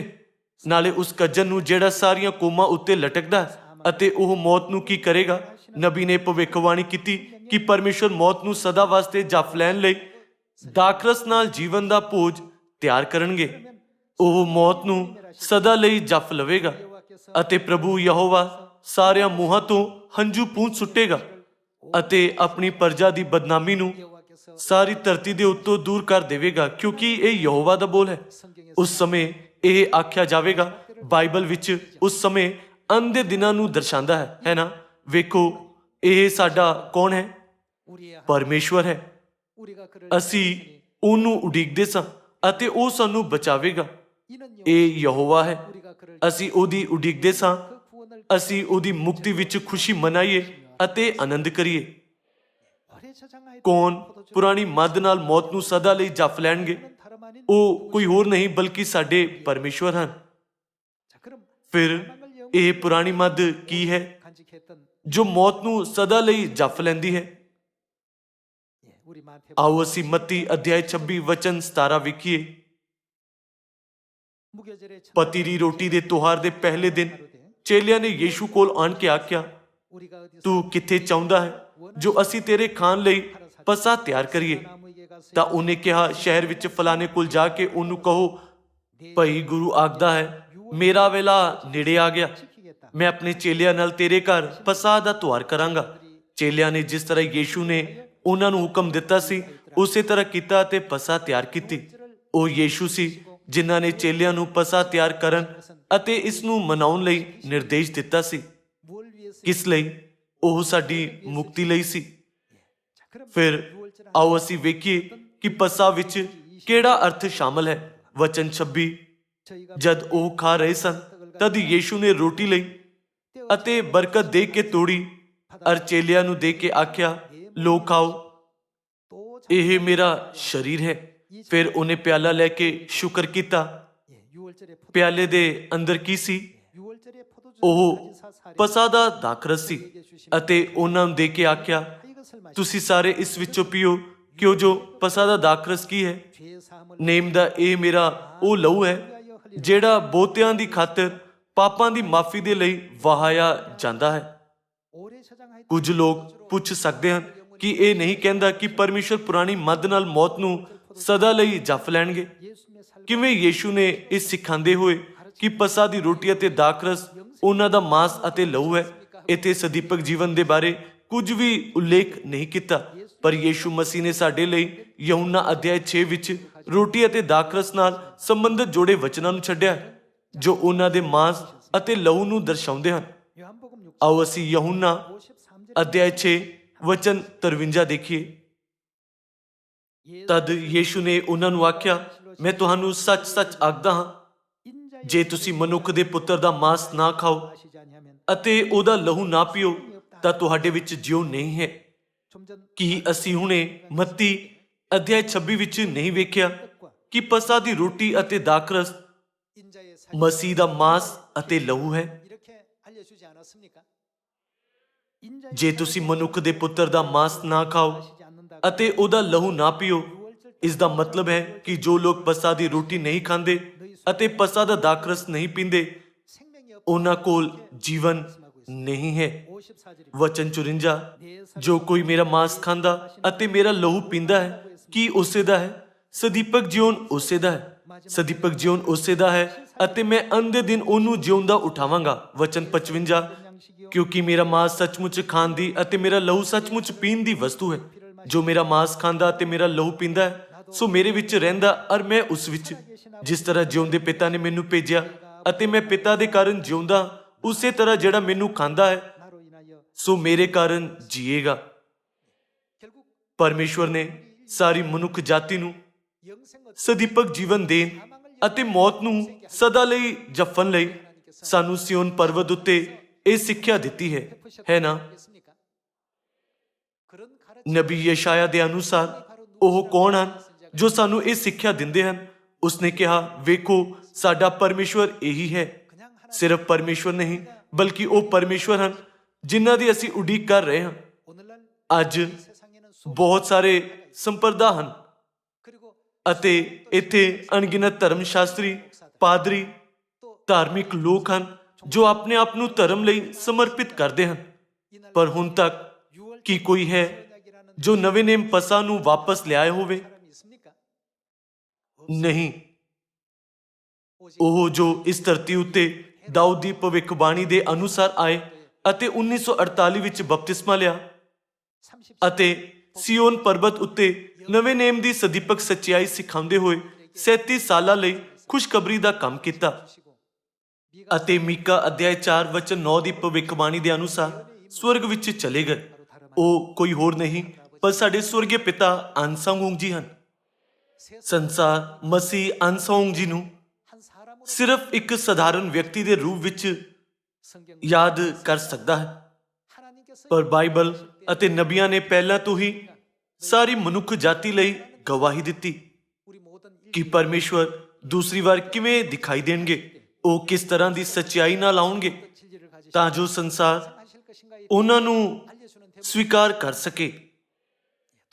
ਨਾਲੇ ਉਸ ਕੱਜਣ ਨੂੰ ਜਿਹੜਾ ਸਾਰੀਆਂ ਕੌਮਾਂ ਉੱਤੇ ਲਟਕਦਾ ਹੈ। ਅਤੇ ਉਹ ਮੌਤ ਨੂੰ ਕੀ ਕਰੇਗਾ? ਨਬੀ ਨੇ ਭਵਿੱਖਬਾਣੀ ਕੀਤੀ ਕਿ ਪਰਮੇਸ਼ਵਰ ਮੌਤ ਨੂੰ ਸਦਾ ਵਾਸਤੇ ਜਫ ਲੈਣ ਲਈ ਦਾਖਰਸ ਨਾਲ ਜੀਵਨ ਦਾ ਭੋਜ ਤਿਆਰ ਕਰਨਗੇ। ਉਹ ਮੌਤ ਨੂੰ ਸਦਾ ਲਈ ਜਫ ਲਵੇਗਾ ਅਤੇ ਪ੍ਰਭੂ ਯਹੋਵਾ ਸਾਰਿਆਂ ਮੂੰਹਾਂ ਤੋਂ ਹੰਝੂ ਪੂੰਝ ਸੁੱਟੇਗਾ ਅਤੇ ਆਪਣੀ ਪ੍ਰਜਾ ਦੀ ਬਦਨਾਮੀ ਨੂੰ ਸਾਰੀ ਧਰਤੀ ਦੇ ਉੱਤੋਂ ਦੂਰ ਕਰ ਦੇਵੇਗਾ, ਕਿਉਂਕਿ ਇਹ ਯਹੋਵਾ ਦਾ ਬੋਲ ਹੈ। ਉਸ ਸਮੇਂ ਇਹ ਆਖਿਆ ਜਾਵੇਗਾ, ਬਾਈਬਲ ਵਿੱਚ ਉਸ ਸਮੇਂ ਅੰਤ ਦੇ ਦਿਨਾਂ ਨੂੰ ਦਰਸਾਉਂਦਾ ਹੈ ਨਾ? ਵੇਖੋ, ਇਹ ਸਾਡਾ ਕੌਣ ਹੈ? ਪਰਮੇਸ਼ਵਰ ਹੈ। ਅਸੀਂ ਉਹਨੂੰ ਉਡੀਕਦੇ ਸਾਂ ਅਤੇ ਉਹ ਸਾਨੂੰ ਬਚਾਵੇਗਾ। ਇਹ ਯਹੋਵਾ ਹੈ। ਅਸੀਂ ਉਹਦੀ ਉਡੀਕਦੇ ਸਾਂ। ਅਸੀਂ ਉਹਦੀ ਮੁਕਤੀ ਵਿੱਚ ਖੁਸ਼ੀ ਮਨਾਈਏ ਅਤੇ ਆਨੰਦ ਕਰੀਏ। ਕੌਣ ਪੁਰਾਣੀ ਮੱਦ ਨਾਲ ਮੌਤ ਨੂੰ ਸਦਾ ਲਈ ਜਫ ਲੈਣਗੇ? ਉਹ ਕੋਈ ਹੋਰ ਨਹੀਂ ਬਲਕਿ ਸਾਡੇ ਪਰਮੇਸ਼ਵਰ ਹਨ। ਫਿਰ ਇਹ ਪੁਰਾਣੀ ਮੱਦ ਕੀ ਹੈ ਜੋ ਮੌਤ ਨੂੰ ਸਦਾ ਲਈ ਜਫ ਲੈਂਦੀ ਹੈ? ਆਓ ਅਸੀਂ ਮੱਤੀ ਅਧਿਆਇ 26 ਵਚਨ 17 ਵੇਖੀਏ। ਪਤੀ ਦੀ ਰੋਟੀ ਦੇ ਤਿਉਹਾਰ ਦੇ ਪਹਿਲੇ ਦਿਨ ਚੇਲਿਆਂ ਨੇ ਯੀਸ਼ੂ ਕੋਲ ਆਣ ਕੇ ਆਖਿਆ, ਤੂੰ ਕਿੱਥੇ ਚਾਹੁੰਦਾ ਹੈ ਜੋ ਅਸੀਂ ਤੇਰੇ ਖਾਣ ਲਈ ਪਸਾ ਤਿਆਰ ਕਰੀਏ? ਤਾਂ ਉਹਨੇ ਕਿਹਾ, ਸ਼ਹਿਰ ਵਿੱਚ ਫਲਾਣੇ ਕੋਲ ਜਾ ਕੇ ਉਹਨੂੰ ਕਹੋ, ਭਈ ਗੁਰੂ ਆਖਦਾ ਹੈ, ਮੇਰਾ ਵੇਲਾ ਨੇੜੇ ਆ ਗਿਆ, ਮੈਂ ਆਪਣੇ ਚੇਲਿਆਂ ਨਾਲ ਤੇਰੇ ਘਰ ਪਸਾ ਦਾ ਤਿਉਹਾਰ ਕਰਾਂਗਾ। ਚੇਲਿਆਂ ਨੇ ਜਿਸ ਤਰ੍ਹਾਂ ਯੀਸ਼ੂ ਨੇ ਉਹਨਾਂ ਨੂੰ ਹੁਕਮ ਦਿੱਤਾ ਸੀ ਉਸੇ ਤਰ੍ਹਾਂ ਕੀਤਾ ਅਤੇ ਪਸਾ ਤਿਆਰ ਕੀਤੀ। ਉਹ ਯੀਸ਼ੂ ਸੀ ਜਿਨ੍ਹਾਂ ਨੇ ਚੇਲਿਆਂ ਨੂੰ ਪਸਾ ਤਿਆਰ ਕਰਨ ਅਤੇ ਇਸ ਨੂੰ ਮਨਾਉਣ ਲਈ ਨਿਰਦੇਸ਼ ਦਿੱਤਾ ਸੀ। ਕਿਸ ਲਈ? ਉਹ ਸਾਡੀ ਮੁਕਤੀ ਲਈ ਸੀ। ਫਿਰ ਆਓ ਅਸੀਂ ਵੇਖੀਏ ਕਿ ਪਸਾ ਵਿੱਚ ਕਿਹੜਾ ਅਰਥ ਸ਼ਾਮਲ ਹੈ। ਵਚਨ 26, ਜਦ ਉਹ ਖਾ ਰਹੇ ਸਨ ਤਦ ਯੀਸ਼ੂ ਨੇ ਰੋਟੀ ਲਈ ਅਤੇ ਬਰਕਤ ਦੇ ਕੇ ਤੋੜੀ ਅਰ ਚੇਲਿਆਂ ਨੂੰ ਦੇ ਕੇ ਆਖਿਆ, ਲੋ ਖਾਓ, ਇਹ ਮੇਰਾ ਸਰੀਰ ਹੈ। ਫਿਰ ਉਹਨੇ ਪਿਆਲਾ ਲੈ ਕੇ ਸ਼ੁਕਰ ਕੀਤਾ। ਪਿਆਲੇ ਦੇ ਅੰਦਰ ਕੀ ਸੀ? ਉਹ ਪਸਾ ਦਾ ਦਾਖਰਸ ਸੀ ਅਤੇ ਉਹਨਾਂ ਨੂੰ ਦੇ ਕੇ ਆਖਿਆ, ਤੁਸੀਂ ਸਾਰੇ ਇਸ ਵਿੱਚੋਂ ਪੀਓ, ਕਿਉਂ ਜੋ ਪਸਾ ਦਾ ਦਾਖਰਸ ਕੀ ਹੈ? ਨੇਮ ਦਾ ਇਹ ਮੇਰਾ ਉਹ ਲਹੂ ਹੈ ਜਿਹੜਾ ਬਹੁਤਿਆਂ ਦੀ ਖਾਤਰ ਪਾਪਾਂ ਦੀ ਮਾਫੀ ਦੇ ਲਈ ਵਹਾਇਆ ਜਾਂਦਾ ਹੈ। ਕੁਝ ਲੋਕ ਪੁੱਛ ਸਕਦੇ ਹਨ ਕਿ ਇਹ ਨਹੀਂ ਕਹਿੰਦਾ ਕਿ ਪਰਮੇਸ਼ਰ ਪੁਰਾਣੀ ਮੱਦ ਨਾਲ ਮੌਤ ਨੂੰ ਸਦਾ ਲਈ ਜੱਫ ਲੈਣਗੇ। ਕਿਵੇਂ ਯੀਸ਼ੂ ਨੇ ਇਹ ਸਿਖਾਉਂਦੇ ਹੋਏ ਕਿ ਪਸਾ ਦੀ ਰੋਟੀ ਅਤੇ ਦਾਖਰਸ ਉਹਨਾਂ ਦਾ ਮਾਂਸ ਅਤੇ ਲਹੂ ਹੈ, ਇੱਥੇ ਸਦੀਪਕ ਜੀਵਨ ਦੇ ਬਾਰੇ ਕੁਝ ਵੀ ਉਲੇਖ ਨਹੀਂ ਕੀਤਾ। ਪਰ ਯੀਸ਼ੂ ਮਸੀਹ ਨੇ ਸਾਡੇ ਲਈ ਯਹੂਨਾ ਅਧਿਆਇ 6 ਵਿੱਚ ਰੋਟੀ ਅਤੇ ਦਾਖਰਸ ਨਾਲ ਸੰਬੰਧਿਤ ਜੋੜੇ ਵਚਨਾਂ ਨੂੰ ਛੱਡਿਆ ਜੋ ਉਹਨਾਂ ਦੇ ਮਾਂਸ ਅਤੇ ਲਹੂ ਨੂੰ ਦਰਸਾਉਂਦੇ ਹਨ। ਆਓ ਅਸੀਂ ਯਹੂਨਾ ਅਧਿਆਇ 6 ਵਚਨ 53 ਦੇਖੀਏ। ਤਦ ਯੀਸ਼ੂ ਨੇ ਉਹਨਾਂ ਨੂੰ ਆਖਿਆ, ਮੈਂ ਤੁਹਾਨੂੰ ਸੱਚ-ਸੱਚ ਆਖਦਾ ਹਾਂ, ਜੇ ਤੁਸੀਂ ਮਨੁੱਖ ਦੇ ਪੁੱਤਰ ਦਾ ਮਾਂਸ ਨਾ ਖਾਓ ਅਤੇ ਉਹਦਾ ਲਹੂ ਨਾ ਪੀਓ ਤਾਂ ਤੁਹਾਡੇ ਵਿੱਚ ਜਿਉ ਨਹੀਂ ਹੈ। ਕੀ ਅਸੀਂ ਹੁਣੇ ਮੱਤੀ ਅਧਿਆਇ 26 ਵਿੱਚ ਨਹੀਂ ਵੇਖਿਆ ਕਿ ਪਸਾ ਦੀ ਰੋਟੀ ਅਤੇ ਦਾਖਰਸ ਮਸੀਹ ਦਾ ਮਾਂਸ ਅਤੇ ਲਹੂ ਹੈ? ਜੇ ਤੁਸੀਂ ਮਨੁੱਖ ਦੇ ਪੁੱਤਰ ਦਾ ਮਾਂਸ ਨਾ ਖਾਓ ਅਤੇ ਉਹਦਾ ਲਹੂ ਨਾ ਪੀਓ, ਇਸ ਦਾ ਮਤਲਬ ਹੈ ਕਿ ਜੋ ਲੋਕ ਪਸਾ ਦੀ ਰੋਟੀ ਨਹੀਂ ਖਾਂਦੇ ਅਤੇ ਪਸਾ ਦਾ ਦਾਖਰਸ ਨਹੀਂ ਪੀਂਦੇ, ਉਹਨਾਂ ਕੋਲ ਜੀਵਨ ਨਹੀਂ ਹੈ। ਵਚਨ 54, ਜੋ ਕੋਈ ਮੇਰਾ ਮਾਂਸ ਖਾਂਦਾ ਅਤੇ ਮੇਰਾ ਲਹੂ ਪੀਂਦਾ ਹੈ, ਕੀ ਉਸੇ ਦਾ ਹੈ? ਸਦੀਪਕ ਜੀਵਨ ਉਸੇ ਦਾ ਹੈ। ਸਦੀਪਕ ਜੀਵਨ ਉਸੇ ਦਾ ਹੈ ਅਤੇ ਮੈਂ ਅੰਤ ਦੇ ਦਿਨ ਉਹਨੂੰ ਜਿਉਂਦਾ ਉਠਾਵਾਂਗਾ। ਵਚਨ 55, ਕਿਉਂਕਿ ਮੇਰਾ ਮਾਂਸ ਸੱਚਮੁੱਚ ਖਾਣ ਦੀ ਅਤੇ ਮੇਰਾ ਲਹੂ ਸੱਚਮੁੱਚ ਪੀਣ ਦੀ ਵਸਤੂ ਹੈ। ਜੋ ਮੇਰਾ ਮਾਂਸ ਖਾਂਦਾ ਅਤੇ ਮੇਰਾ ਲਹੂ ਪੀਂਦਾ ਹੈ, ਸੋ ਮੇਰੇ ਵਿੱਚ ਰਹਿੰਦਾ ਅਰ ਮੈਂ ਉਸ ਵਿੱਚ। ਜਿਸ ਤਰ੍ਹਾਂ ਜਿਉਂਦੇ ਪਿਤਾ ਨੇ ਮੈਨੂੰ ਭੇਜਿਆ ਅਤੇ ਮੈਂ ਪਿਤਾ ਦੇ ਕਾਰਨ ਜਿਉਂਦਾ, ਉਸੇ ਤਰ੍ਹਾਂ ਜਿਹੜਾ ਮੈਨੂੰ ਖਾਂਦਾ ਹੈ ਸੋ ਮੇਰੇ ਕਾਰਨ ਜੀਏਗਾ। ਪਰਮੇਸ਼ਵਰ ਨੇ ਸਾਰੀ ਮਨੁੱਖ ਜਾਤੀ ਨੂੰ ਸਦੀਪਕ ਜੀਵਨ ਦੇਣ ਅਤੇ ਮੌਤ ਨੂੰ ਸਦਾ ਲਈ ਜਫਨ ਲਈ ਸਾਨੂੰ ਸਿਯੋਨ ਪਰਵਤ ਉੱਤੇ ਇਹ ਸਿੱਖਿਆ ਦਿੱਤੀ ਹੈ ਨਾ? ਨਬੀ ਯਸ਼ਾਇਆ ਦੇ ਅਨੁਸਾਰ ਉਹ ਕੌਣ ਹਨ ਜੋ ਸਾਨੂੰ ਇਹ ਸਿੱਖਿਆ ਦਿੰਦੇ ਹਨ? ਉਸਨੇ ਕਿਹਾ, ਵੇਖੋ ਸਾਡਾ ਪਰਮੇਸ਼ਵਰ ਇਹੀ ਹੈ। ਸਿਰਫ ਪਰਮੇਸ਼ਵਰ ਨਹੀਂ ਬਲਕਿ ਉਹ ਪਰਮੇਸ਼ਵਰ ਹਨ ਜਿਨ੍ਹਾਂ ਦੀ ਅਸੀਂ ਉਡੀਕ ਕਰ ਰਹੇ ਹਾਂ। ਅੱਜ ਬਹੁਤ ਸਾਰੇ ਸੰਪਰਦਾ ਹਨ ਅਤੇ ਇੱਥੇ ਅਣਗਿਣਤ ਧਰਮ ਸ਼ਾਸਤਰੀ, ਪਾਦਰੀ, ਧਾਰਮਿਕ ਲੋਕ ਹਨ ਜੋ ਆਪਣੇ ਆਪ ਨੂੰ ਧਰਮ ਲਈ ਸਮਰਪਿਤ ਕਰਦੇ ਹਨ। ਪਰ ਹੁਣ ਤੱਕ ਕੀ ਕੋਈ ਹੈ ਜੋ ਨਵੇਂ ਨੇਮ ਪਸਾ ਨੂੰ ਵਾਪਸ ਲਿਆਏ ਹੋਵੇ? ਨਹੀਂ। ਉਹ ਜੋ ਇਸ ਧਰਤੀ ਉੱਤੇ ਦਾਊਦ ਦੀ ਭਵਿੱਖਬਾਣੀ ਦੇ ਅਨੁਸਾਰ ਆਏ ਅਤੇ 1948 ਵਿੱਚ ਬਪਤਿਸਮਾ ਲਿਆ ਅਤੇ ਸਿਯੋਨ ਪਰਬਤ ਉੱਤੇ ਨਵੇਂ ਨੇਮ ਦੀ ਸਦੀਪਕ ਸੱਚਾਈ ਸਿਖਾਉਂਦੇ ਹੋਏ 37 ਸਾਲਾਂ ਲਈ ਖੁਸ਼ਖਬਰੀ ਦਾ ਕੰਮ ਕੀਤਾ ਅਤੇ ਮੀਕਾ ਅਧਿਆਇ 4 ਵਚਨ 9 ਦੀ ਭਵਿੱਖਬਾਣੀ ਦੇ ਅਨੁਸਾਰ ਸਵਰਗ ਵਿੱਚ ਚਲੇ ਗਏ। ਉਹ ਕੋਈ ਹੋਰ ਨਹੀਂ ਪਰ ਸਾਡੇ ਸਵਰਗੀ ਪਿਤਾ ਅਨਸੰਗ ਜੀ ਹਨ। ਸੰਸਾਰ ਮਸੀਹ ਅਨਸੰਗ ਜੀ ਨੂੰ ਸਿਰਫ ਇੱਕ ਸਧਾਰਨ ਵਿਅਕਤੀ ਦੇ ਰੂਪ ਵਿੱਚ ਯਾਦ ਕਰ ਸਕਦਾ ਹੈ, ਪਰ ਬਾਈਬਲ ਅਤੇ ਨਬੀਆਂ ਨੇ ਪਹਿਲਾਂ ਤੋਂ ਹੀ ਸਾਰੀ ਮਨੁੱਖ ਜਾਤੀ ਲਈ ਗਵਾਹੀ ਦਿੱਤੀ ਕਿ ਪਰਮੇਸ਼ਵਰ ਦੂਸਰੀ ਵਾਰ ਕਿਵੇਂ ਦਿਖਾਈ ਦੇਣਗੇ। ਉਹ ਕਿਸ ਤਰ੍ਹਾਂ ਦੀ ਸੱਚਾਈ ਨਾਲ ਆਉਣਗੇ ਤਾਂ ਜੋ ਸੰਸਾਰ ਉਹਨਾਂ ਨੂੰ ਸਵੀਕਾਰ ਕਰ ਸਕੇ।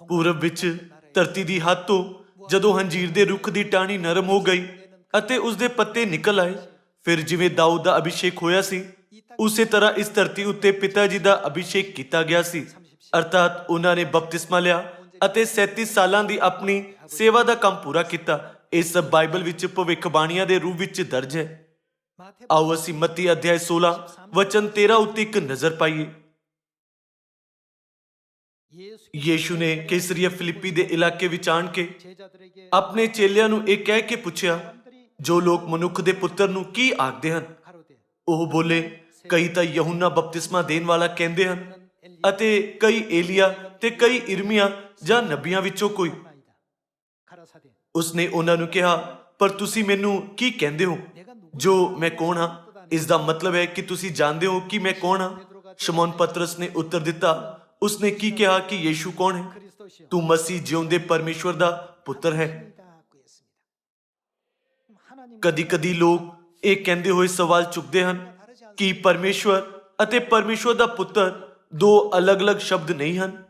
ਪੂਰਬ ਵਿੱਚ ਧਰਤੀ ਦੀ ਹੱਦ ਤੋਂ ਜਦੋਂ ਹੰਜੀਰ ਦੇ ਰੁੱਖ ਦੀ ਟਾਹਣੀ ਨਰਮ ਹੋ ਗਈ ਅਤੇ ਉਸਦੇ ਪੱਤੇ ਨਿਕਲ ਆਏ, ਫਿਰ ਜਿਵੇਂ ਦਾਊਦ ਦਾ ਅਭਿਸ਼ੇਕ ਹੋਇਆ ਸੀ, ਉਸੇ ਤਰ੍ਹਾਂ ਇਸ ਧਰਤੀ ਉੱਤੇ ਪਿਤਾ ਜੀ ਦਾ ਅਭਿਸ਼ੇਕ ਕੀਤਾ ਗਿਆ ਸੀ। ਅਰਥਾਤ ਉਹਨਾਂ ਨੇ ਬਪਤਿਸਮਾ ਲਿਆ ਅਤੇ 37 ਸਾਲਾਂ ਦੀ ਆਪਣੀ ਸੇਵਾ ਦਾ ਕੰਮ ਪੂਰਾ ਕੀਤਾ। ਇਹ ਸਭ ਬਾਈਬਲ ਵਿੱਚ ਭਵਿੱਖਬਾਣੀਆਂ ਦੇ ਰੂਪ ਵਿੱਚ ਦਰਜ ਹੈ। ਆਓ ਅਸੀਂ ਮੱਤੀ ਅਧਿਆਇ 16 ਵਚਨ 13 ਉੱਤੇ ਇੱਕ ਨਜ਼ਰ ਪਾਈਏ। ਯੀਸ਼ੂ ਨੇ ਕੈਸਰੀਆ ਫਿਲਿੱਪੀ ਦੇ ਇਲਾਕੇ ਵਿੱਚ ਆਣ ਕੇ ਆਪਣੇ ਚੇਲਿਆਂ ਨੂੰ ਇਹ ਕਹਿ ਕੇ ਪੁੱਛਿਆ, ਜੋ ਲੋਕ ਮਨੁੱਖ ਦੇ ਪੁੱਤਰ ਨੂੰ ਕੀ ਆਖਦੇ ਹਨ? ਉਹ ਬੋਲੇ, ਕਈ ਤਾਂ ਯਹੂਨਾ ਬਪਤਿਸਮਾ ਦੇਣ ਵਾਲਾ ਕਹਿੰਦੇ ਹਨ ਅਤੇ ਕਈ ਏਲੀਆ ਤੇ ਕਈ ਇਰਮੀਆ ਜਾਂ ਨਬੀਆਂ ਵਿੱਚੋਂ ਕੋਈ। ਉਸਨੇ ਉਹਨਾਂ ਨੂੰ ਕਿਹਾ, ਪਰ ਤੁਸੀਂ ਮੈਨੂੰ ਕੀ ਕਹਿੰਦੇ ਹੋ ਜੋ ਮੈਂ ਕੌਣ ਹਾਂ? ਇਸ ਦਾ ਮਤਲਬ ਹੈ ਕਿ ਤੁਸੀਂ ਜਾਣਦੇ ਹੋ ਕਿ ਮੈਂ ਕੌਣ ਹਾਂ। ਸ਼ਮੌਨ ਪਤਰਸ ਨੇ ਉੱਤਰ ਦਿੱਤਾ, ਉਸਨੇ ਕੀ ਕਿਹਾ ਕਿ ਯੀਸ਼ੂ ਕੌਣ ਹੈ? ਤੂੰ ਮਸੀਹ ਜਿਉਂਦੇ ਪਰਮੇਸ਼ਵਰ ਦਾ ਪੁੱਤਰ ਹੈ। ਕਦੀ ਕਦੀ ਲੋਕ ਇਹ ਕਹਿੰਦੇ ਹੋਏ ਸਵਾਲ ਚੁੱਕਦੇ ਹਨ ਕਿ ਪਰਮੇਸ਼ਵਰ ਅਤੇ ਪਰਮੇਸ਼ਵਰ ਦਾ ਪੁੱਤਰ ਦੋ ਅਲੱਗ-ਅਲੱਗ ਸ਼ਬਦ ਨਹੀਂ ਹਨ।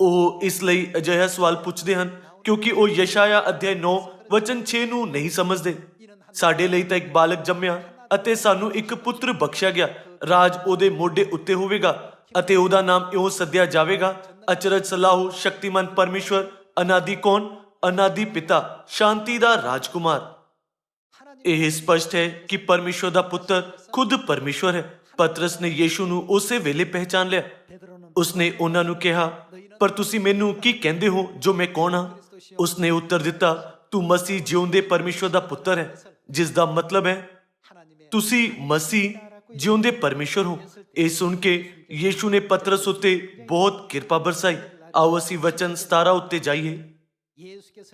ਉਹ ਇਸ ਲਈ ਅਜਿਹਾ ਸਵਾਲ ਪੁੱਛਦੇ ਹਨ ਕਿਉਂਕਿ ਉਹ ਯਸ਼ਾਇਆ ਅਧਿਆਇ 9 ਵਚਨ 6 ਨੂੰ ਨਹੀਂ ਸਮਝਦੇ। ਸਾਡੇ ਲਈ ਤਾਂ ਇੱਕ ਬਾਲਕ ਜੰਮਿਆ ਅਤੇ ਸਾਨੂੰ ਇੱਕ ਪੁੱਤਰ ਬਖਸ਼ਿਆ ਗਿਆ। ਰਾਜ ਉਹਦੇ ਮੋਢੇ ਉੱਤੇ ਹੋਵੇਗਾ ਅਤੇ ਉਹਦਾ ਨਾਮ ਇਉਂ ਸੱਦਿਆ ਜਾਵੇਗਾ, ਅਚਰਜ ਸਲਾਹੂ, ਸ਼ਕਤੀਮਾਨ ਪਰਮੇਸ਼ਵਰ, ਅਨਾਦਿ ਕੌਣ, ਅਨਾਦਿ ਪਿਤਾ, ਸ਼ਾਂਤੀ ਦਾ ਰਾਜਕੁਮਾਰ। ਇਹ ਸਪਸ਼ਟ ਹੈ ਕਿ ਪਰਮੇਸ਼ਵਰ ਦਾ ਪੁੱਤਰ ਖੁਦ ਪਰਮੇਸ਼ਵਰ ਹੈ। ਪਤਰਸ ਨੇ ਯੀਸ਼ੂ ਨੂੰ ਉਸੇ ਵੇਲੇ ਪਹਿਚਾਨ ਲਿਆ। ਉਸਨੇ ਉਹਨਾਂ ਨੂੰ ਕਿਹਾ, ਪਰ ਤੁਸੀਂ ਮੈਨੂੰ ਕੀ ਕਹਿੰਦੇ ਹੋ ਜੋ ਮੈਂ ਕੌਣ ਹਾਂ? ਉਸਨੇ ਉੱਤਰ ਦਿੱਤਾ, ਤੂੰ ਮਸੀਹ ਜਿਉਂਦੇ ਪਰਮੇਸ਼ਵਰ ਦਾ ਪੁੱਤਰ ਹੈ, ਜਿਸ ਦਾ ਮਤਲਬ ਹੈ ਤੁਸੀਂ ਮਸੀਹ ਜਿਉਂਦੇ ਪਰਮੇਸ਼ਵਰ ਹੋ। ਇਹ ਸੁਣ ਕੇ ਯੀਸ਼ੂ ਨੇ ਪਤਰਸ ਉੱਤੇ ਬਹੁਤ ਕਿਰਪਾ ਬਰਸਾਈ। ਆਓ ਅਸੀਂ ਵਚਨ 17 ਉੱਤੇ ਜਾਈਏ।